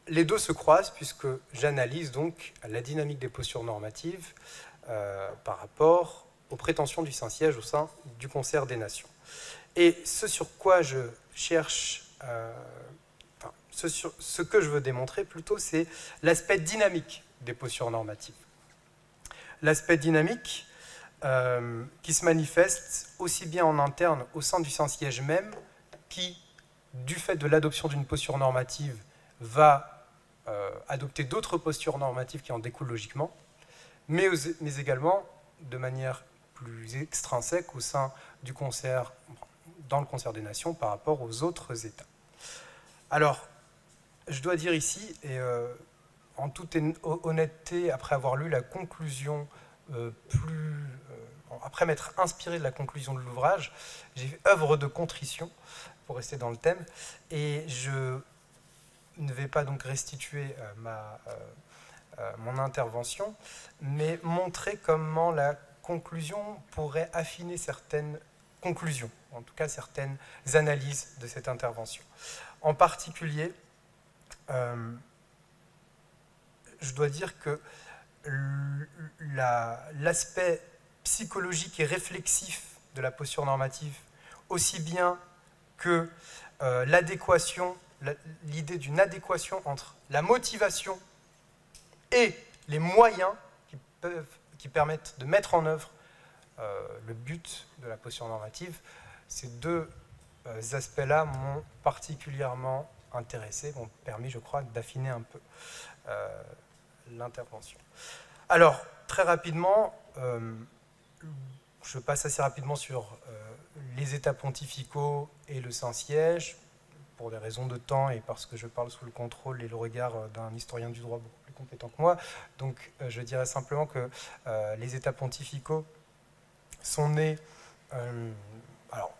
les deux se croisent puisque j'analyse donc la dynamique des postures normatives par rapport aux prétentions du Saint-Siège au sein du Concert des Nations. Et ce sur quoi je cherche, ce que je veux démontrer plutôt, c'est l'aspect dynamique des postures normatives. L'aspect dynamique qui se manifeste aussi bien en interne au sein du Saint-Siège même, qui, du fait de l'adoption d'une posture normative, va adopter d'autres postures normatives qui en découlent logiquement, mais également de manière plus extrinsèque au sein du concert, dans le Concert des Nations par rapport aux autres États. Alors, je dois dire ici, et en toute honnêteté, après avoir lu la conclusion après m'être inspiré de la conclusion de l'ouvrage, j'ai fait œuvre de contrition, pour rester dans le thème, et je ne vais pas donc restituer mon intervention, mais montrer comment la conclusion pourrait affiner certaines conclusions, en tout cas certaines analyses de cette intervention. En particulier, je dois dire que l'aspect psychologique et réflexif de la posture normative, aussi bien que l'adéquation, l'idée d'une adéquation entre la motivation et les moyens qui permettent de mettre en œuvre le but de la posture normative, ces deux aspects-là m'ont particulièrement intéressé, m'ont permis, je crois, d'affiner un peu l'intervention. Alors, très rapidement, je passe assez rapidement sur les États pontificaux et le Saint-Siège, pour des raisons de temps et parce que je parle sous le contrôle et le regard d'un historien du droit beaucoup plus compétent que moi. Donc, je dirais simplement que les États pontificaux sont nés, alors,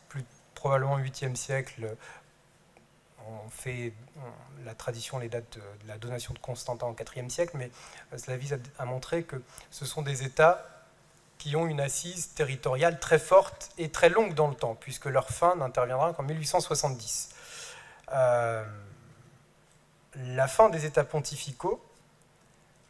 plus probablement au 8e siècle. La tradition les date de la donation de Constantin au 4e siècle, mais cela vise à montrer que ce sont des États qui ont une assise territoriale très forte et très longue dans le temps, puisque leur fin n'interviendra qu'en 1870. La fin des États pontificaux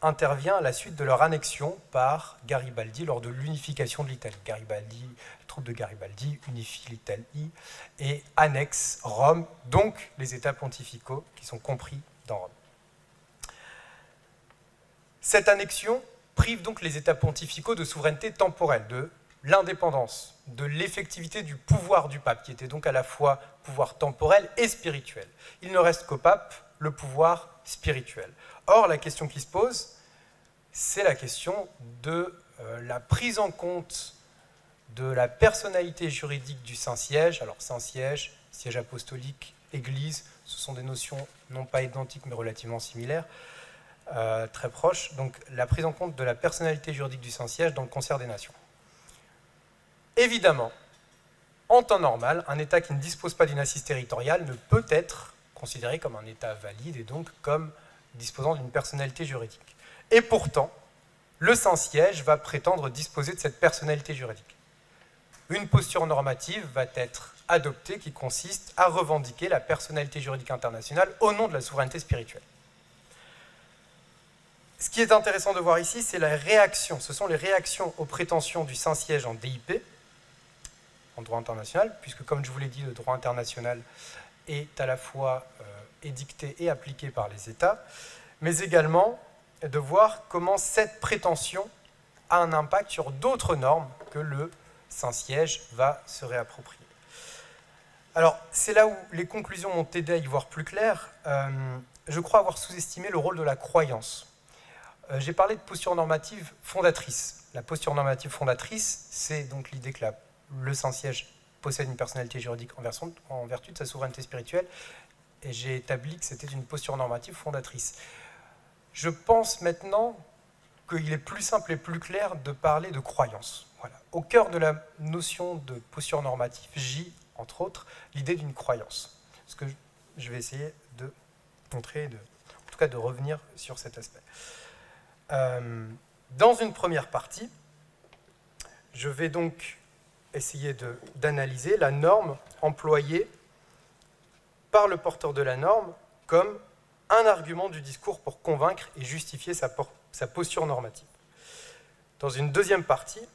intervient à la suite de leur annexion par Garibaldi lors de l'unification de l'Italie. Les troupes de Garibaldi unifient l'Italie et annexent Rome, donc les États pontificaux qui sont compris dans Rome. Cette annexion prive donc les États pontificaux de souveraineté temporelle, de l'indépendance, de l'effectivité du pouvoir du pape, qui était donc à la fois pouvoir temporel et spirituel. Il ne reste qu'au pape le pouvoir spirituel. Or, la question qui se pose, c'est la question de la prise en compte de la personnalité juridique du Saint-Siège. Alors, Saint-Siège, siège apostolique, Église, ce sont des notions non pas identiques, mais relativement similaires, très proches. Donc, la prise en compte de la personnalité juridique du Saint-Siège dans le concert des nations. Évidemment, en temps normal, un État qui ne dispose pas d'une assise territoriale ne peut être considéré comme un État valide et donc comme disposant d'une personnalité juridique. Et pourtant, le Saint-Siège va prétendre disposer de cette personnalité juridique. Une posture normative va être adoptée qui consiste à revendiquer la personnalité juridique internationale au nom de la souveraineté spirituelle. Ce qui est intéressant de voir ici, c'est la réaction. Ce sont les réactions aux prétentions du Saint-Siège en DIP, en droit international, puisque comme je vous l'ai dit, le droit international est à la fois édicté et appliqué par les États, mais également de voir comment cette prétention a un impact sur d'autres normes que le Saint-Siège va se réapproprier. Alors, c'est là où les conclusions m'ont aidé à y voir plus clair. Je crois avoir sous-estimé le rôle de la croyance. J'ai parlé de posture normative fondatrice. La posture normative fondatrice, c'est donc l'idée que le Saint-Siège possède une personnalité juridique en vertu de sa souveraineté spirituelle, et j'ai établi que c'était une posture normative fondatrice. Je pense maintenant qu'il est plus simple et plus clair de parler de croyance. Voilà. Au cœur de la notion de posture normative, j'y, entre autres, l'idée d'une croyance. Ce que je vais essayer de montrer, en tout cas de revenir sur cet aspect. Dans une première partie, je vais donc essayer d'analyser la norme employée par le porteur de la norme comme un argument du discours pour convaincre et justifier sa posture normative. Dans une deuxième partie,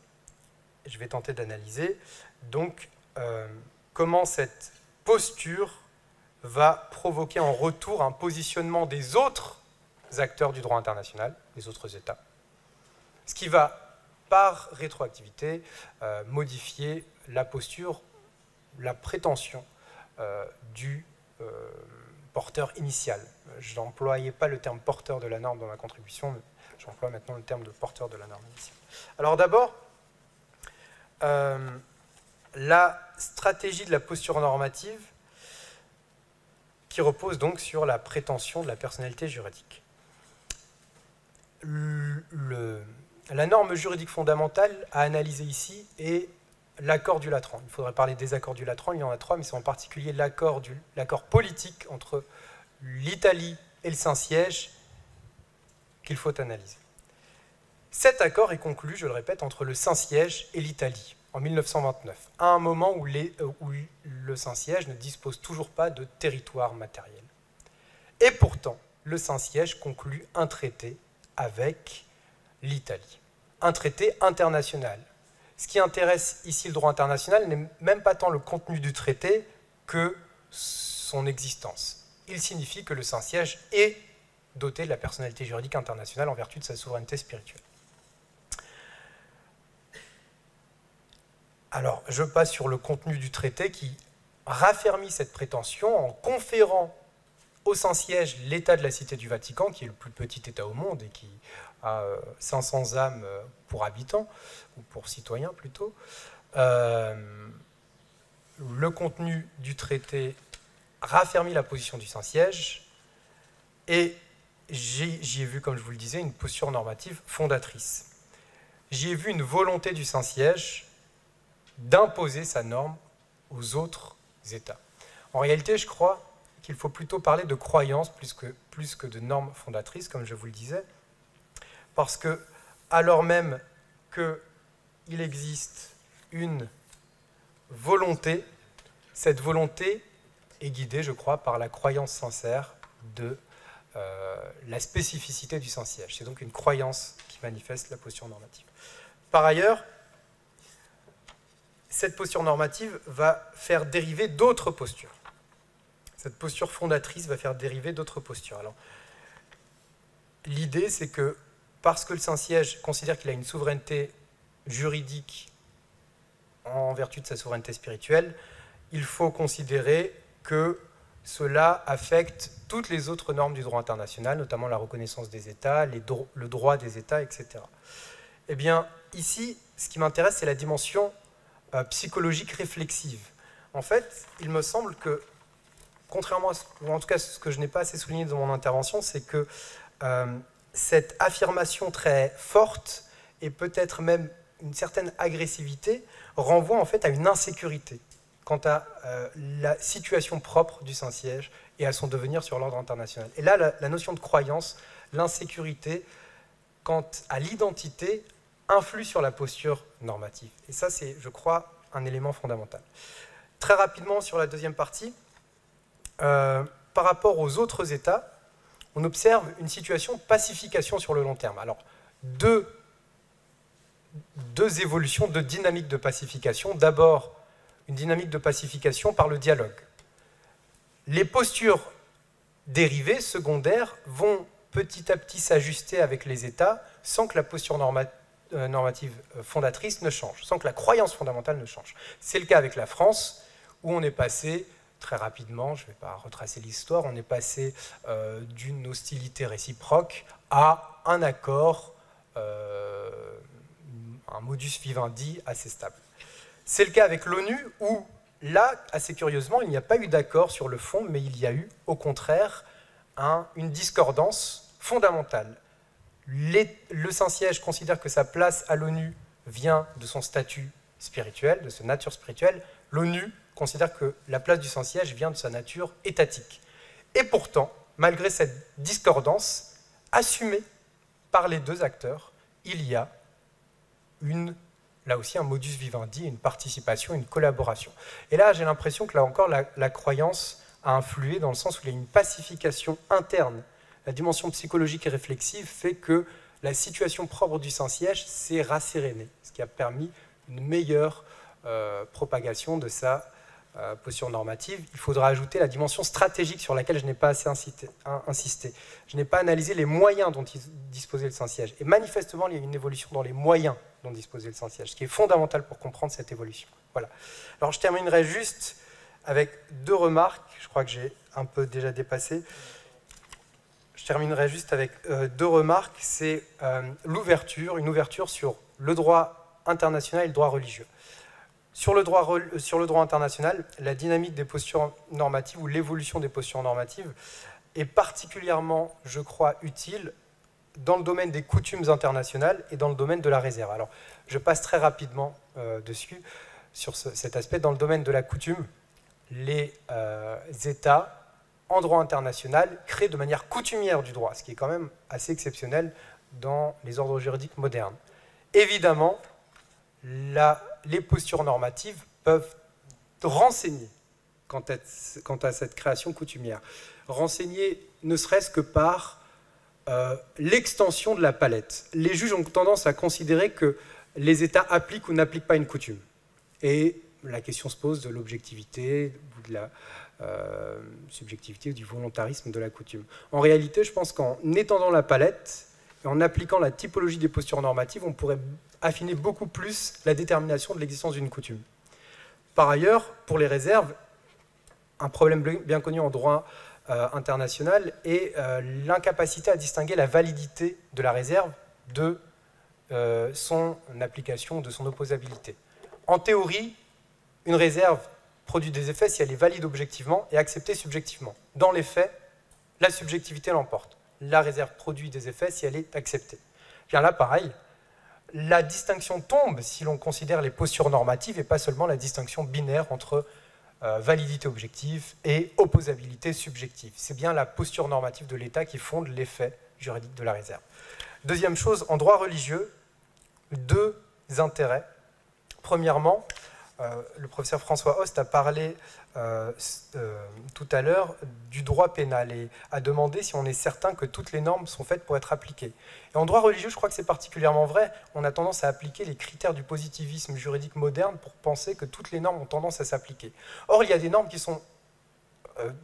je vais tenter d'analyser donc comment cette posture va provoquer en retour un positionnement des autres acteurs du droit international, des autres États, ce qui va, par rétroactivité, modifier la posture, la prétention du porteur initial. Je n'employais pas le terme porteur de la norme dans ma contribution, mais j'emploie maintenant le terme de porteur de la norme initiale. Alors d'abord, la stratégie de la posture normative qui repose donc sur la prétention de la personnalité juridique. La norme juridique fondamentale à analyser ici est l'accord du Latran. Il faudrait parler des accords du Latran, il y en a 3, mais c'est en particulier l'accord politique entre l'Italie et le Saint-Siège qu'il faut analyser. Cet accord est conclu, je le répète, entre le Saint-Siège et l'Italie en 1929, à un moment où le Saint-Siège ne dispose toujours pas de territoire matériel. Et pourtant, le Saint-Siège conclut un traité avec l'Italie, un traité international. Ce qui intéresse ici le droit international n'est même pas tant le contenu du traité que son existence. Il signifie que le Saint-Siège est doté de la personnalité juridique internationale en vertu de sa souveraineté spirituelle. Alors, je passe sur le contenu du traité qui raffermit cette prétention en conférant au Saint-Siège l'État de la Cité du Vatican, qui est le plus petit État au monde et qui a 500 âmes pour habitants, ou pour citoyens plutôt. Le contenu du traité raffermit la position du Saint-Siège et j'y ai vu, comme je vous le disais, une posture normative fondatrice. J'y ai vu une volonté du Saint-Siège d'imposer sa norme aux autres États. En réalité, je crois qu'il faut plutôt parler de croyance plus que de normes fondatrices, comme je vous le disais, parce que, alors même qu'il existe une volonté, cette volonté est guidée, je crois, par la croyance sincère de la spécificité du Saint-Siège. C'est donc une croyance qui manifeste la posture normative. Par ailleurs, cette posture normative va faire dériver d'autres postures. Cette posture fondatrice va faire dériver d'autres postures. Alors, l'idée, c'est que parce que le Saint-Siège considère qu'il a une souveraineté juridique en vertu de sa souveraineté spirituelle, il faut considérer que cela affecte toutes les autres normes du droit international, notamment la reconnaissance des États, le droit des États, etc. Eh bien, ici, ce qui m'intéresse, c'est la dimension psychologique réflexive. En fait, il me semble que, contrairement à ou en tout cas ce que je n'ai pas assez souligné dans mon intervention, c'est que cette affirmation très forte et peut-être même une certaine agressivité renvoie en fait à une insécurité quant à la situation propre du Saint-Siège et à son devenir sur l'ordre international. Et là, la notion de croyance, l'insécurité quant à l'identité influe sur la posture normative. Et ça, c'est, je crois, un élément fondamental. Très rapidement, sur la deuxième partie, par rapport aux autres États, on observe une situation de pacification sur le long terme. Alors, deux évolutions, deux dynamiques de pacification. D'abord, une dynamique de pacification par le dialogue. Les postures dérivées, secondaires, vont petit à petit s'ajuster avec les États sans que la posture normative fondatrice ne change, sans que la croyance fondamentale ne change. C'est le cas avec la France, où on est passé très rapidement, je ne vais pas retracer l'histoire, on est passé d'une hostilité réciproque à un accord, un modus vivendi assez stable. C'est le cas avec l'ONU, où là, assez curieusement, il n'y a pas eu d'accord sur le fond, mais il y a eu, au contraire, une discordance fondamentale. Le Saint-Siège considère que sa place à l'ONU vient de son statut spirituel, de sa nature spirituelle. L'ONU considère que la place du Saint-Siège vient de sa nature étatique. Et pourtant, malgré cette discordance assumée par les deux acteurs, il y a là aussi un modus vivendi, une participation, une collaboration. Et là, j'ai l'impression que là encore, la croyance a influé dans le sens où il y a une pacification interne. La dimension psychologique et réflexive fait que la situation propre du Saint-Siège s'est rassérénée, ce qui a permis une meilleure propagation de sa posture normative. Il faudra ajouter la dimension stratégique sur laquelle je n'ai pas assez insisté. Je n'ai pas analysé les moyens dont disposait le Saint-Siège. Et manifestement, il y a une évolution dans les moyens dont disposait le Saint-Siège, ce qui est fondamental pour comprendre cette évolution. Voilà. Alors je terminerai juste avec deux remarques. Je crois que j'ai un peu déjà dépassé. Je terminerai juste avec deux remarques. C'est une ouverture sur le droit international et le droit religieux. Sur le droit international, la dynamique des postures normatives ou l'évolution des postures normatives est particulièrement, je crois, utile dans le domaine des coutumes internationales et dans le domaine de la réserve. Alors, je passe très rapidement dessus, sur cet aspect. Dans le domaine de la coutume, les États, en droit international, créent de manière coutumière du droit, ce qui est quand même assez exceptionnel dans les ordres juridiques modernes. Évidemment, les postures normatives peuvent renseigner quant à cette création coutumière. Renseigner ne serait-ce que par l'extension de la palette. Les juges ont tendance à considérer que les États appliquent ou n'appliquent pas une coutume. Et la question se pose de l'objectivité, de la subjectivité ou du volontarisme de la coutume. En réalité, je pense qu'en étendant la palette et en appliquant la typologie des postures normatives, on pourrait affiner beaucoup plus la détermination de l'existence d'une coutume. Par ailleurs, pour les réserves, un problème bien connu en droit international est l'incapacité à distinguer la validité de la réserve de son application, de son opposabilité. En théorie, une réserve produit des effets si elle est valide objectivement et acceptée subjectivement. Dans les faits, la subjectivité l'emporte. La réserve produit des effets si elle est acceptée. Bien là, pareil, la distinction tombe si l'on considère les postures normatives et pas seulement la distinction binaire entre validité objective et opposabilité subjective. C'est bien la posture normative de l'État qui fonde l'effet juridique de la réserve. Deuxième chose, en droit religieux, deux intérêts. Premièrement, le professeur François Host a parlé tout à l'heure du droit pénal et a demandé si on est certain que toutes les normes sont faites pour être appliquées. Et en droit religieux, je crois que c'est particulièrement vrai. On a tendance à appliquer les critères du positivisme juridique moderne pour penser que toutes les normes ont tendance à s'appliquer. Or, il y a des normes qui sont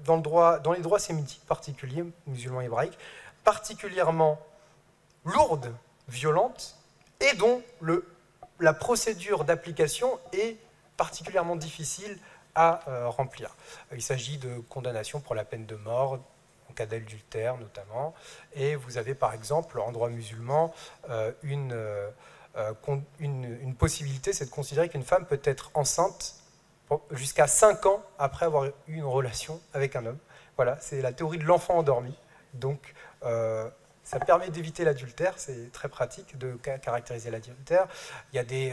dans les droits sémitiques particuliers, musulmans hébraïques, particulièrement lourdes, violentes, et dont la procédure d'application est particulièrement difficile à remplir. Il s'agit de condamnation pour la peine de mort, en cas d'adultère notamment, et vous avez par exemple en droit musulman une possibilité, c'est de considérer qu'une femme peut être enceinte jusqu'à 5 ans après avoir eu une relation avec un homme. Voilà, c'est la théorie de l'enfant endormi. Donc, ça permet d'éviter l'adultère, c'est très pratique de caractériser l'adultère. Il y a des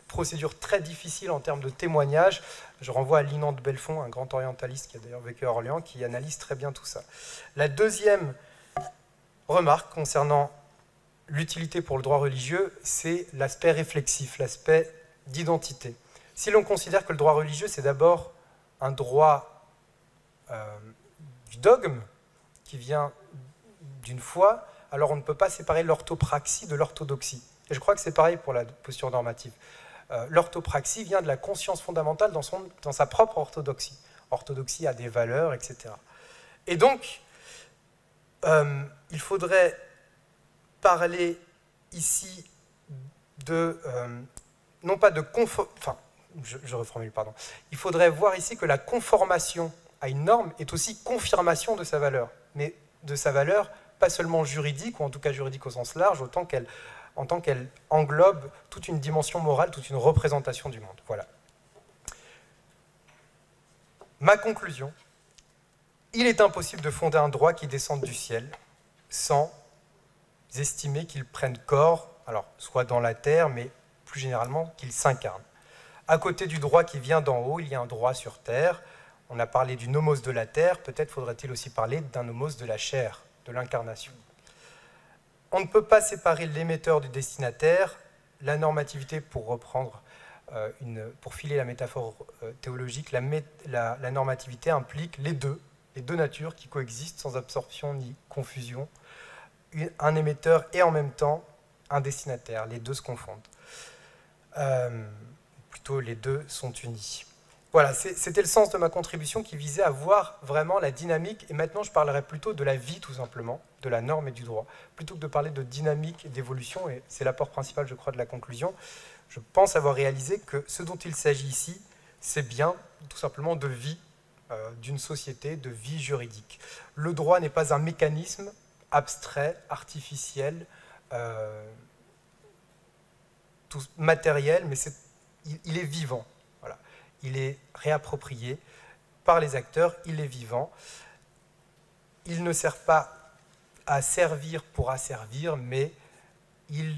procédures très difficiles en termes de témoignage. Je renvoie à Linan de Belfond, un grand orientaliste qui a d'ailleurs vécu à Orléans, qui analyse très bien tout ça. La deuxième remarque concernant l'utilité pour le droit religieux, c'est l'aspect réflexif, l'aspect d'identité. Si l'on considère que le droit religieux, c'est d'abord un droit du dogme qui vient d'une foi, alors on ne peut pas séparer l'orthopraxie de l'orthodoxie. Et je crois que c'est pareil pour la posture normative. L'orthopraxie vient de la conscience fondamentale dans sa propre orthodoxie. Orthodoxie a des valeurs, etc. Et donc, il faudrait parler ici de... non pas de je reformule, pardon. Il faudrait voir ici que la conformation à une norme est aussi confirmation de sa valeur, mais de sa valeur pas seulement juridique, ou en tout cas juridique au sens large, en tant qu'elle englobe toute une dimension morale, toute une représentation du monde. Voilà. Ma conclusion, il est impossible de fonder un droit qui descende du ciel sans estimer qu'il prenne corps, alors soit dans la terre, mais plus généralement qu'il s'incarne. À côté du droit qui vient d'en haut, il y a un droit sur terre. On a parlé du nomos de la terre, peut-être faudrait-il aussi parler d'un nomos de la chair, de l'incarnation. On ne peut pas séparer l'émetteur du destinataire. La normativité, pour reprendre, pour filer la métaphore théologique, la normativité implique les deux natures qui coexistent sans absorption ni confusion. Un émetteur et en même temps un destinataire, les deux se confondent. Plutôt, les deux sont unis. Voilà, c'était le sens de ma contribution qui visait à voir vraiment la dynamique, et maintenant je parlerai plutôt de la vie tout simplement, de la norme et du droit, plutôt que de parler de dynamique et d'évolution, et c'est l'apport principal je crois de la conclusion. Je pense avoir réalisé que ce dont il s'agit ici, c'est bien tout simplement de vie d'une société, de vie juridique. Le droit n'est pas un mécanisme abstrait, artificiel, tout matériel, mais il est vivant. Voilà. Il est réapproprié par les acteurs, il est vivant. Il ne sert pas à servir pour asservir, mais il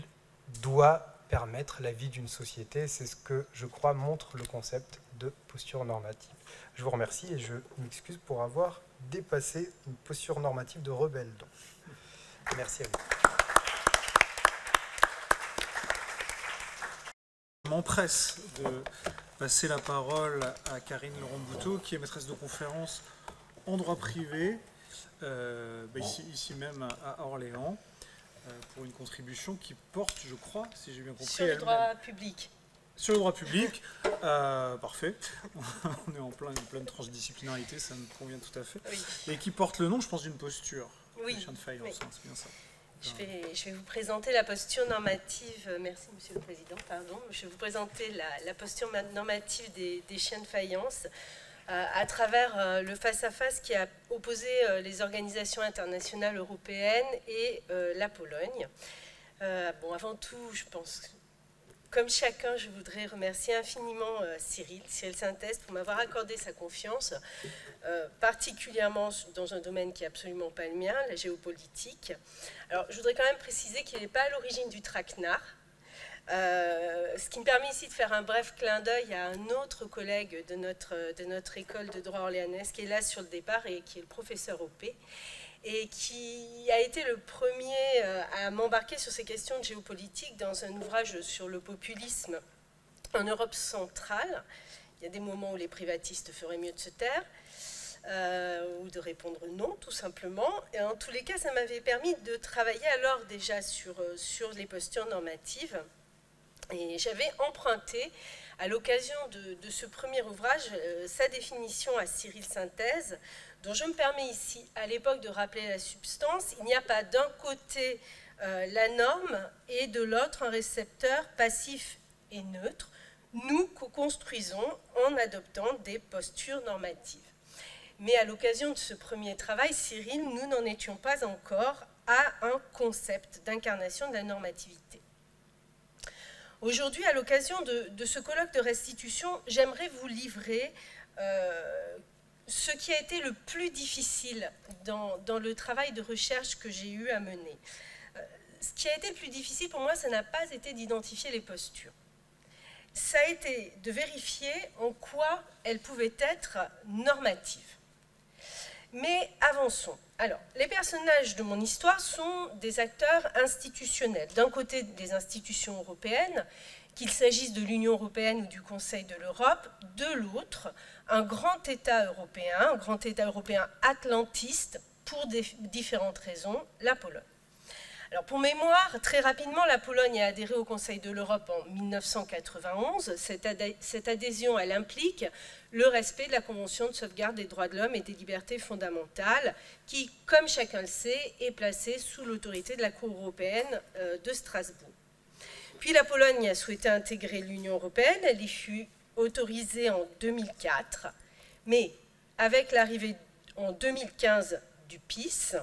doit permettre la vie d'une société. C'est ce que je crois montre le concept de posture normative. Je vous remercie et je m'excuse pour avoir dépassé une posture normative de rebelle. Donc. Merci à vous. Je m'empresse de passer la parole à Karine Laurent-Bouteau, qui est maîtresse de conférence en droit privé, ici même à Orléans, pour une contribution qui porte, je crois, si j'ai bien compris... Sur le droit public. Sur le droit public, parfait. On est en pleine transdisciplinarité, ça me convient tout à fait. Oui. Et qui porte le nom, je pense, d'une posture. Oui. Chien de faïence, oui. C'est bien ça. Je vais vous présenter la posture normative, merci Monsieur le Président, pardon. Je vais vous présenter la posture normative des chiens de faïence à travers le face-à-face qui a opposé les organisations internationales européennes et la Pologne. Bon, avant tout, je pense, comme chacun, je voudrais remercier infiniment Cyril Synthèse pour m'avoir accordé sa confiance, particulièrement dans un domaine qui n'est absolument pas le mien, la géopolitique. Alors, je voudrais quand même préciser qu'il n'est pas à l'origine du traquenard, ce qui me permet ici de faire un bref clin d'œil à un autre collègue de notre école de droit orléanaise qui est là sur le départ et qui est le professeur Opé, et qui a été le premier à m'embarquer sur ces questions de géopolitique dans un ouvrage sur le populisme En Europe centrale, il y a des moments où les privatistes feraient mieux de se taire, ou de répondre non, tout simplement. Et en tous les cas, ça m'avait permis de travailler alors déjà sur les postures normatives. Et j'avais emprunté, à l'occasion de ce premier ouvrage, sa définition à Cyril Synthèse, dont je me permets ici, à l'époque, de rappeler la substance. Il n'y a pas d'un côté la norme et de l'autre un récepteur passif et neutre. Nous co-construisons en adoptant des postures normatives. Mais à l'occasion de ce premier travail, Cyril, nous n'en étions pas encore à un concept d'incarnation de la normativité. Aujourd'hui, à l'occasion de ce colloque de restitution, j'aimerais vous livrer ce qui a été le plus difficile dans le travail de recherche que j'ai eu à mener. Ce qui a été le plus difficile pour moi, ça n'a pas été d'identifier les postures. Ça a été de vérifier en quoi elles pouvaient être normatives. Mais avançons. Alors, les personnages de mon histoire sont des acteurs institutionnels. D'un côté, des institutions européennes, qu'il s'agisse de l'Union européenne ou du Conseil de l'Europe. De l'autre, un grand État européen atlantiste, pour différentes raisons, la Pologne. Alors, pour mémoire, très rapidement, la Pologne a adhéré au Conseil de l'Europe en 1991. Cette adhésion, elle implique le respect de la Convention de sauvegarde des droits de l'homme et des libertés fondamentales, qui, comme chacun le sait, est placée sous l'autorité de la Cour européenne de Strasbourg. Puis la Pologne a souhaité intégrer l'Union européenne. Elle y fut autorisée en 2004. Mais avec l'arrivée en 2015 du PiS,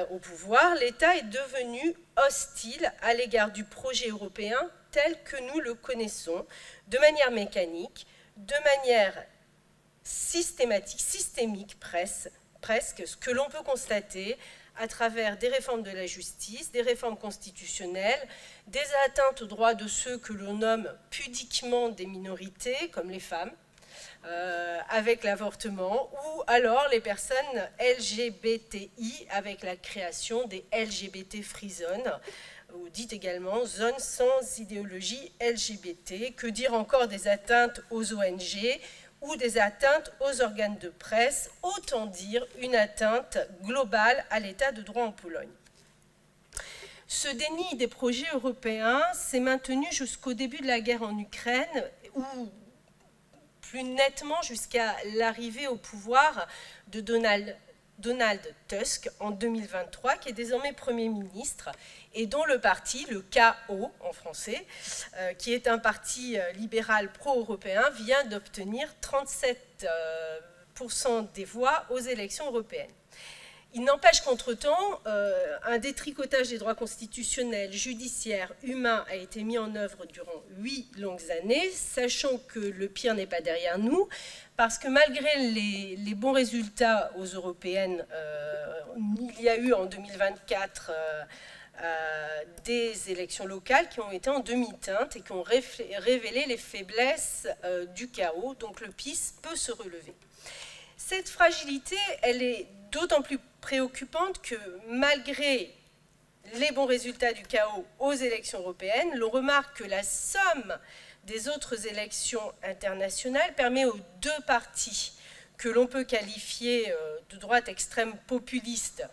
au pouvoir, l'État est devenu hostile à l'égard du projet européen tel que nous le connaissons, de manière mécanique, de manière systémique presque, ce que l'on peut constater à travers des réformes de la justice, des réformes constitutionnelles, des atteintes aux droits de ceux que l'on nomme pudiquement des minorités, comme les femmes, avec l'avortement, ou alors les personnes LGBTI avec la création des LGBT Free Zones, ou dites également zones sans idéologie LGBT, que dire encore des atteintes aux ONG ou des atteintes aux organes de presse, autant dire une atteinte globale à l'état de droit en Pologne. Ce déni des projets européens s'est maintenu jusqu'au début de la guerre en Ukraine, où plus nettement jusqu'à l'arrivée au pouvoir de Donald Tusk en 2023, qui est désormais Premier ministre, et dont le parti, le KO en français, qui est un parti libéral pro-européen, vient d'obtenir 37% des voix aux élections européennes. Il n'empêche qu'entre-temps, un détricotage des droits constitutionnels, judiciaires, humains a été mis en œuvre durant 8 longues années, sachant que le pire n'est pas derrière nous, parce que malgré les bons résultats aux européennes, il y a eu en 2024 des élections locales qui ont été en demi-teinte et qui ont révélé les faiblesses du chaos, donc le PiS peut se relever. Cette fragilité, elle est d'autant plus préoccupante que malgré les bons résultats du chaos aux élections européennes, l'on remarque que la somme des autres élections internationales permet aux deux partis que l'on peut qualifier de droite extrême populiste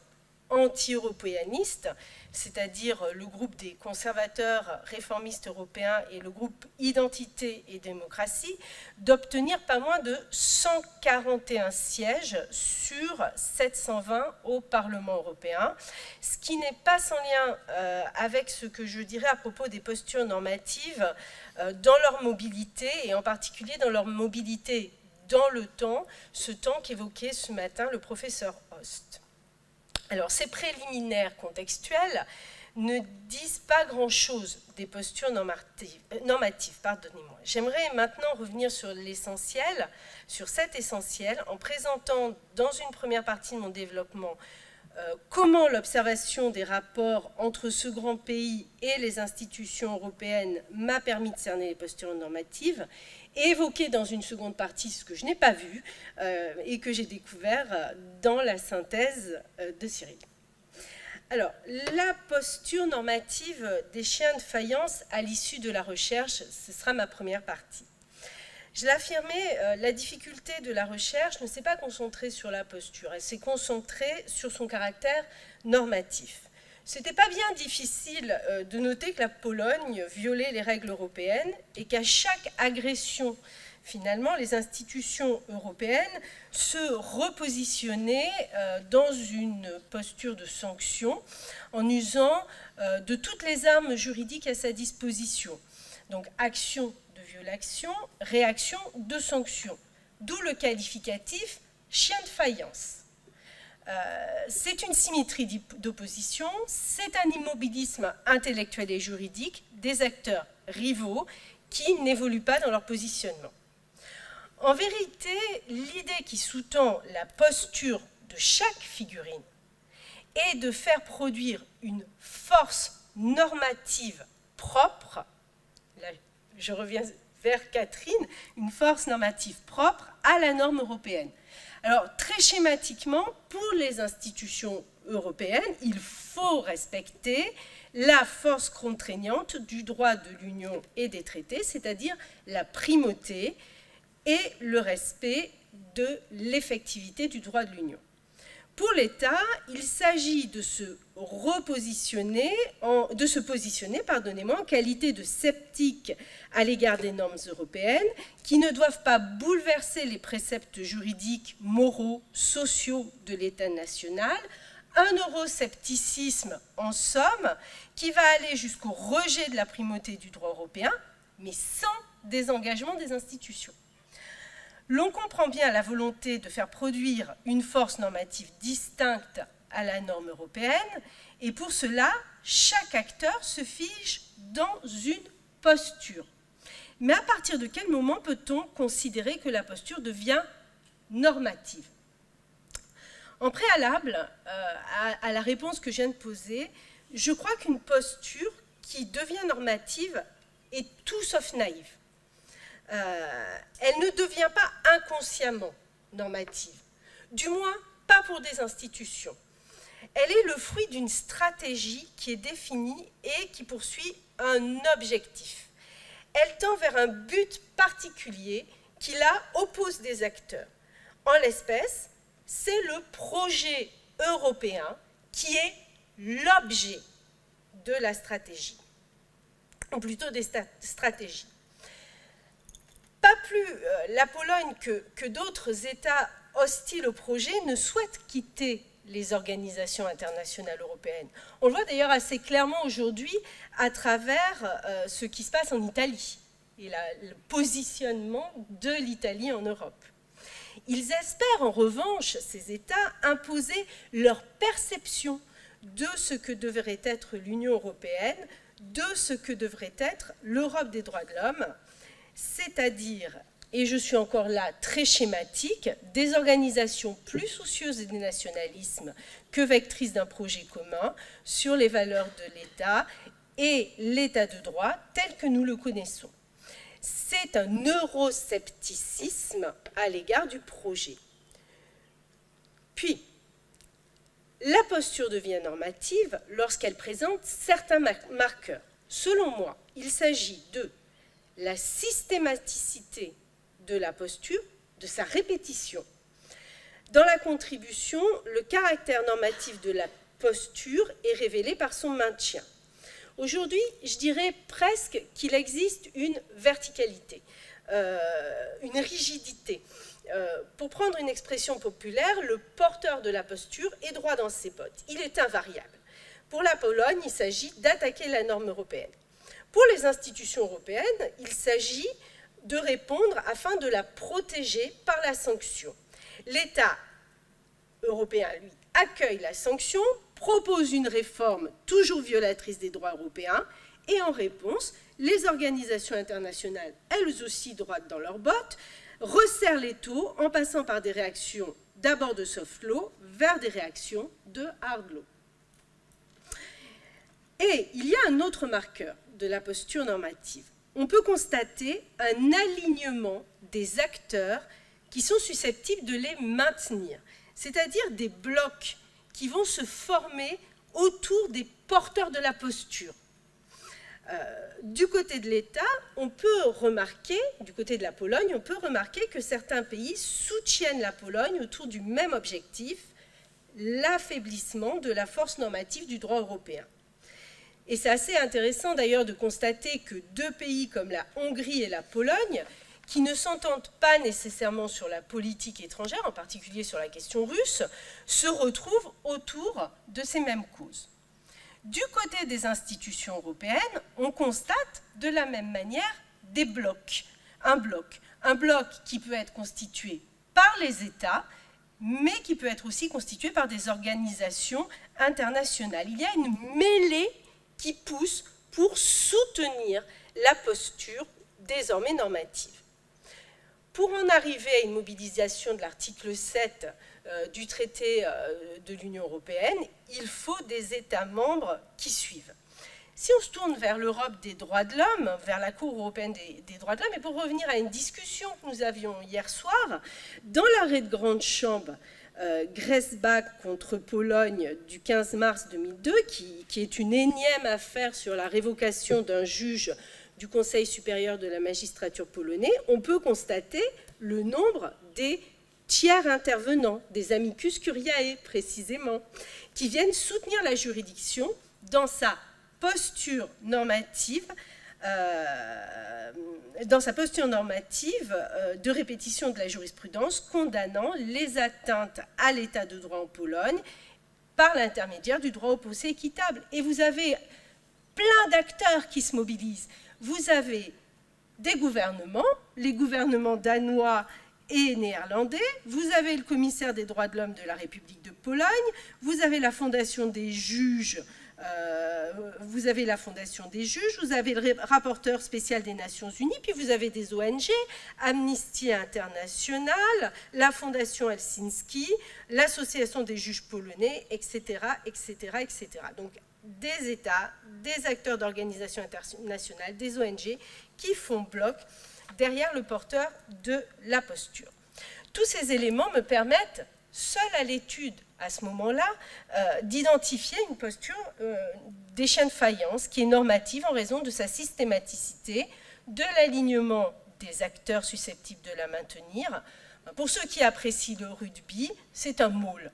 anti-européanistes, c'est-à-dire le groupe des conservateurs réformistes européens et le groupe Identité et démocratie, d'obtenir pas moins de 141 sièges sur 720 au Parlement européen, ce qui n'est pas sans lien avec ce que je dirais à propos des postures normatives dans leur mobilité, et en particulier dans leur mobilité dans le temps, ce temps qu'évoquait ce matin le professeur Host. Alors, ces préliminaires contextuels ne disent pas grand-chose des postures normatives. Pardonnez-moi. J'aimerais maintenant revenir sur l'essentiel, sur cet essentiel, en présentant dans une première partie de mon développement comment l'observation des rapports entre ce grand pays et les institutions européennes m'a permis de cerner les postures normatives, et évoquer dans une seconde partie ce que je n'ai pas vu et que j'ai découvert dans la synthèse de Cyril. Alors, la posture normative des chiens de faïence à l'issue de la recherche, ce sera ma première partie. Je l'affirmais, la difficulté de la recherche ne s'est pas concentrée sur la posture, elle s'est concentrée sur son caractère normatif. Ce n'était pas bien difficile de noter que la Pologne violait les règles européennes et qu'à chaque agression, finalement, les institutions européennes se repositionnaient dans une posture de sanction en usant de toutes les armes juridiques à sa disposition. Donc, action de violation, réaction de sanction. D'où le qualificatif chien de faïence. C'est une symétrie d'opposition, c'est un immobilisme intellectuel et juridique des acteurs rivaux qui n'évoluent pas dans leur positionnement. En vérité, l'idée qui sous-tend la posture de chaque figurine est de faire produire une force normative propre, là je reviens vers Catherine, une force normative propre à la norme européenne. Alors, très schématiquement, pour les institutions européennes, il faut respecter la force contraignante du droit de l'Union et des traités, c'est-à-dire la primauté et le respect de l'effectivité du droit de l'Union. Pour l'État, il s'agit de se positionner en qualité de sceptique à l'égard des normes européennes qui ne doivent pas bouleverser les préceptes juridiques, moraux, sociaux de l'État national. Un euroscepticisme, en somme, qui va aller jusqu'au rejet de la primauté du droit européen, mais sans désengagement des institutions. L'on comprend bien la volonté de faire produire une force normative distincte à la norme européenne, et pour cela, chaque acteur se fige dans une posture. Mais à partir de quel moment peut-on considérer que la posture devient normative? En préalable à la réponse que je viens de poser, je crois qu'une posture qui devient normative est tout sauf naïve. Elle ne devient pas inconsciemment normative, du moins pas pour des institutions. Elle est le fruit d'une stratégie qui est définie et qui poursuit un objectif. Elle tend vers un but particulier qui la oppose des acteurs. En l'espèce, c'est le projet européen qui est l'objet de la stratégie, ou plutôt des stratégies. Pas plus la Pologne que d'autres États hostiles au projet ne souhaitent quitter les organisations internationales européennes. On le voit d'ailleurs assez clairement aujourd'hui à travers ce qui se passe en Italie et le positionnement de l'Italie en Europe. Ils espèrent en revanche, ces États, imposer leur perception de ce que devrait être l'Union européenne, de ce que devrait être l'Europe des droits de l'homme, c'est-à-dire, et je suis encore là très schématique, des organisations plus soucieuses des nationalismes que vectrices d'un projet commun sur les valeurs de l'État et l'État de droit tel que nous le connaissons. C'est un euroscepticisme à l'égard du projet. Puis, la posture devient normative lorsqu'elle présente certains marqueurs. Selon moi, il s'agit de la systématicité de la posture, de sa répétition. Dans la contribution, le caractère normatif de la posture est révélé par son maintien. Aujourd'hui, je dirais presque qu'il existe une verticalité, une rigidité. Pour prendre une expression populaire, le porteur de la posture est droit dans ses bottes. Il est invariable. Pour la Pologne, il s'agit d'attaquer la norme européenne. Pour les institutions européennes, il s'agit de répondre afin de la protéger par la sanction. L'État européen, lui, accueille la sanction, propose une réforme toujours violatrice des droits européens, et en réponse, les organisations internationales, elles aussi droites dans leurs bottes, resserrent l'étau en passant par des réactions d'abord de soft law vers des réactions de hard law. Et il y a un autre marqueur de la posture normative. On peut constater un alignement des acteurs qui sont susceptibles de les maintenir, c'est-à-dire des blocs qui vont se former autour des porteurs de la posture. Du côté de l'État, on peut remarquer, du côté de la Pologne, on peut remarquer que certains pays soutiennent la Pologne autour du même objectif, l'affaiblissement de la force normative du droit européen. Et c'est assez intéressant d'ailleurs de constater que deux pays comme la Hongrie et la Pologne, qui ne s'entendent pas nécessairement sur la politique étrangère, en particulier sur la question russe, se retrouvent autour de ces mêmes causes. Du côté des institutions européennes, on constate de la même manière des blocs. Un bloc qui peut être constitué par les États, mais qui peut être aussi constitué par des organisations internationales. Il y a une mêlée qui pousse pour soutenir la posture désormais normative. Pour en arriver à une mobilisation de l'article 7 du traité de l'Union européenne, il faut des États membres qui suivent. Si on se tourne vers l'Europe des droits de l'homme, vers la Cour européenne des droits de l'homme, et pour revenir à une discussion que nous avions hier soir, dans l'arrêt de grande chambre Gressbach contre Pologne du 15 mars 2002, qui est une énième affaire sur la révocation d'un juge du Conseil supérieur de la magistrature polonais, on peut constater le nombre des tiers intervenants, des amicus curiae précisément, qui viennent soutenir la juridiction dans sa posture normative, de répétition de la jurisprudence condamnant les atteintes à l'état de droit en Pologne par l'intermédiaire du droit au procès équitable. Et vous avez plein d'acteurs qui se mobilisent. Vous avez des gouvernements, les gouvernements danois et néerlandais, vous avez le commissaire des droits de l'homme de la République de Pologne, vous avez la Fondation des juges, vous avez le rapporteur spécial des Nations Unies, puis vous avez des ONG, Amnesty International, la Fondation Helsinki, l'Association des juges polonais, etc., etc., etc. Donc, des États, des acteurs d'organisations internationales, des ONG qui font bloc derrière le porteur de la posture. Tous ces éléments me permettent, seul à l'étude à ce moment-là, d'identifier une posture des chaînes de faïence qui est normative en raison de sa systématicité, de l'alignement des acteurs susceptibles de la maintenir. Pour ceux qui apprécient le rugby, c'est un môle.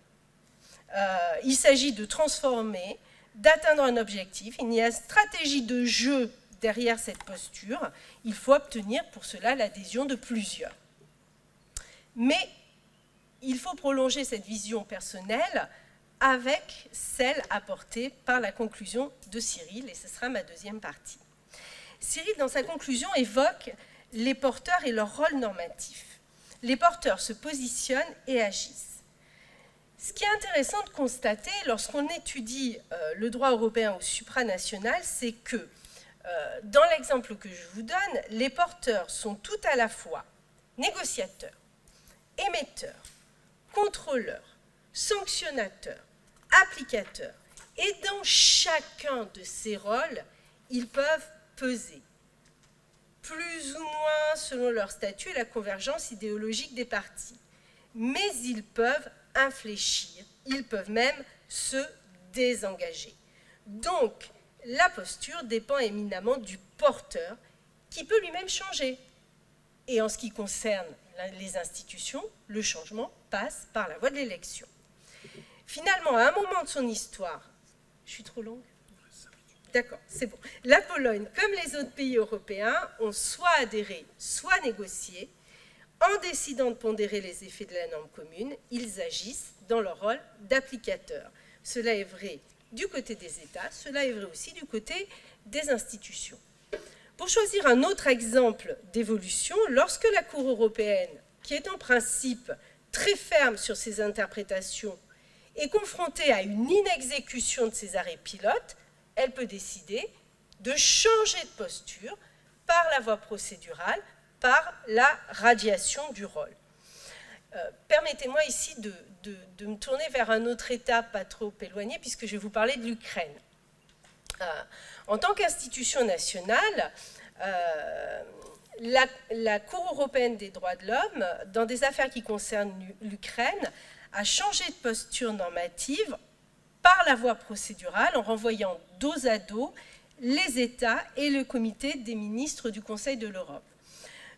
Il s'agit de transformer, d'atteindre un objectif. Il y a une stratégie de jeu derrière cette posture. Il faut obtenir pour cela l'adhésion de plusieurs. Mais il faut prolonger cette vision personnelle avec celle apportée par la conclusion de Cyril, et ce sera ma deuxième partie. Cyril, dans sa conclusion, évoque les porteurs et leur rôle normatif. Les porteurs se positionnent et agissent. Ce qui est intéressant de constater lorsqu'on étudie le droit européen ou supranational, c'est que dans l'exemple que je vous donne, les porteurs sont tout à la fois négociateurs, émetteurs, contrôleurs, sanctionnateurs, applicateurs. Et dans chacun de ces rôles, ils peuvent peser, plus ou moins selon leur statut et la convergence idéologique des partis. Mais ils peuvent infléchir, ils peuvent même se désengager. Donc, la posture dépend éminemment du porteur qui peut lui-même changer. Et en ce qui concerne les institutions, le changement passe par la voie de l'élection. Finalement, à un moment de son histoire, je suis trop longue ? D'accord, c'est bon. La Pologne, comme les autres pays européens, ont soit adhéré, soit négocié. En décidant de pondérer les effets de la norme commune, ils agissent dans leur rôle d'applicateur. Cela est vrai du côté des États, cela est vrai aussi du côté des institutions. Pour choisir un autre exemple d'évolution, lorsque la Cour européenne, qui est en principe très ferme sur ses interprétations, est confrontée à une inexécution de ses arrêts pilotes, elle peut décider de changer de posture par la voie procédurale, par la radiation du rôle. Permettez-moi ici de me tourner vers un autre État pas trop éloigné, puisque je vais vous parler de l'Ukraine. En tant qu'institution nationale, la Cour européenne des droits de l'homme, dans des affaires qui concernent l'Ukraine, a changé de posture normative par la voie procédurale en renvoyant dos à dos les États et le comité des ministres du Conseil de l'Europe.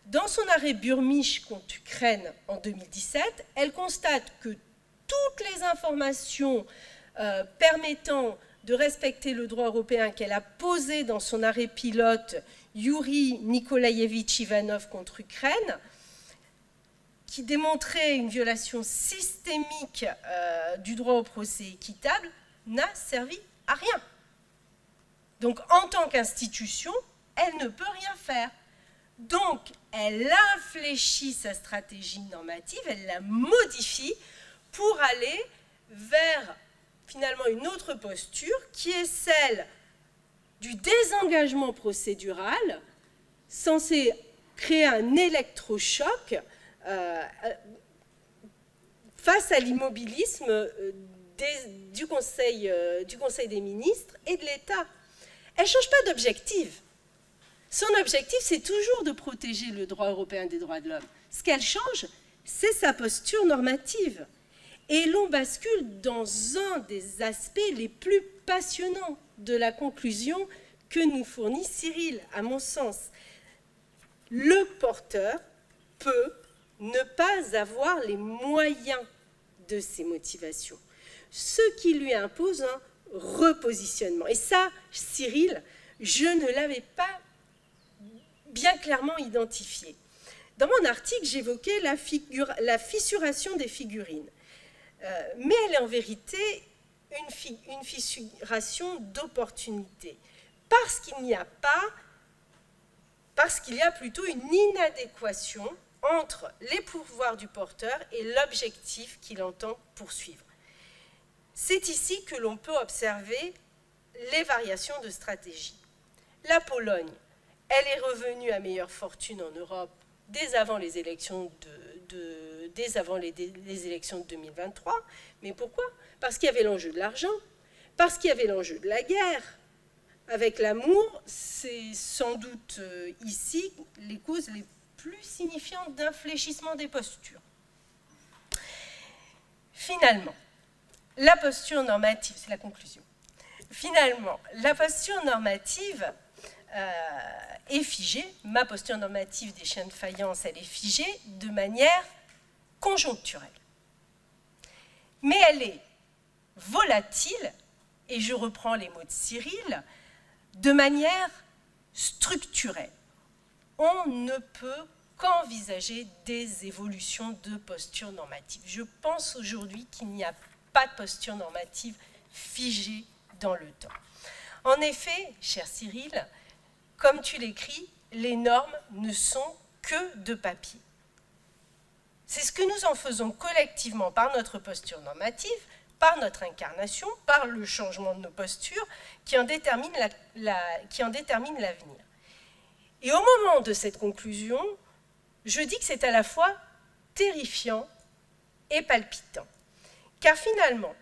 Dans son arrêt Burmisch contre Ukraine en 2017, elle constate que toutes les informations permettant de respecter le droit européen qu'elle a posé dans son arrêt pilote Yuri Nikolaevitch Ivanov contre Ukraine, qui démontrait une violation systémique du droit au procès équitable, n'a servi à rien. Donc, en tant qu'institution, elle ne peut rien faire. Donc, elle infléchit sa stratégie normative, elle la modifie pour aller vers, finalement, une autre posture qui est celle du désengagement procédural, censé créer un électrochoc face à l'immobilisme du Conseil des ministres et de l'État. Elle ne change pas d'objectif. Son objectif, c'est toujours de protéger le droit européen des droits de l'homme. Ce qu'elle change, c'est sa posture normative. Et l'on bascule dans un des aspects les plus passionnants de la conclusion que nous fournit Cyril, à mon sens. Le porteur peut ne pas avoir les moyens de ses motivations, ce qui lui impose un repositionnement. Et ça, Cyril, je ne l'avais pas bien clairement identifié. Dans mon article, j'évoquais la fissuration des figurines. Mais elle est en vérité une fissuration d'opportunité. Parce qu'il y a plutôt une inadéquation entre les pouvoirs du porteur et l'objectif qu'il entend poursuivre. C'est ici que l'on peut observer les variations de stratégie. La Pologne, elle est revenue à meilleure fortune en Europe dès avant les élections les élections de 2023. Mais pourquoi? Parce qu'il y avait l'enjeu de l'argent, parce qu'il y avait l'enjeu de la guerre. Avec l'amour, c'est sans doute ici les causes les plus signifiantes d'infléchissement des postures. Finalement, la posture normative, c'est la conclusion. Finalement, la posture normative est figée, ma posture normative des chiens de faïence, elle est figée de manière conjoncturelle. Mais elle est volatile, et je reprends les mots de Cyril, de manière structurelle. On ne peut qu'envisager des évolutions de posture normative. Je pense aujourd'hui qu'il n'y a pas de posture normative figée dans le temps. En effet, cher Cyril, comme tu l'écris, les normes ne sont que de papier. C'est ce que nous en faisons collectivement par notre posture normative, par notre incarnation, par le changement de nos postures, qui en détermine l'avenir. Et au moment de cette conclusion, je dis que c'est à la fois terrifiant et palpitant. Car finalement,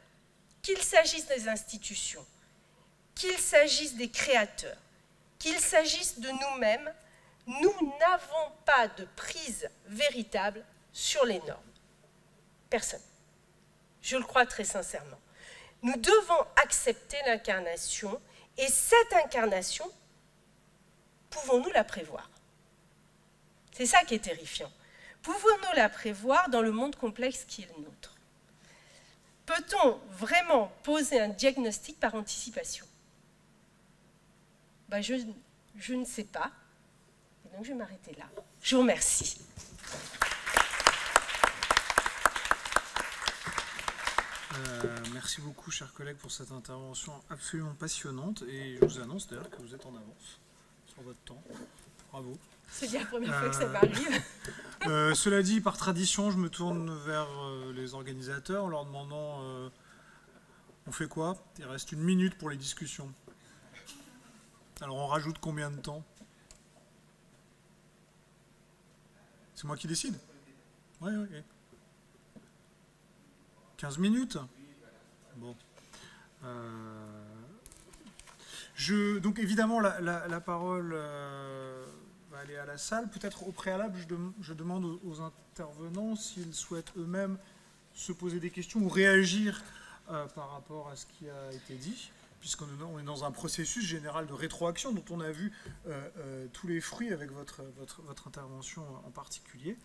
qu'il s'agisse des institutions, qu'il s'agisse des créateurs, qu'il s'agisse de nous-mêmes, nous n'avons pas de prise véritable sur les normes. Personne. Je le crois très sincèrement. Nous devons accepter l'incarnation, et cette incarnation, pouvons-nous la prévoir? C'est ça qui est terrifiant. Pouvons-nous la prévoir dans le monde complexe qui est le nôtre? Peut-on vraiment poser un diagnostic par anticipation? Ben, je ne sais pas. Et donc je vais m'arrêter là. Je vous remercie. Merci beaucoup, chers collègues, pour cette intervention absolument passionnante. Et je vous annonce d'ailleurs que vous êtes en avance sur votre temps. Bravo. C'est bien la première fois que ça m'arrive. Cela dit, par tradition, je me tourne vers les organisateurs en leur demandant on fait quoi? Il reste 1 minute pour les discussions. Alors on rajoute combien de temps? C'est moi qui décide? Oui, oui. 15 minutes? Bon. Donc évidemment, la parole va aller à la salle. Peut-être au préalable, je demande aux intervenants s'ils souhaitent eux-mêmes se poser des questions ou réagir par rapport à ce qui a été dit, puisqu'on est dans un processus général de rétroaction dont on a vu tous les fruits avec votre intervention en particulier.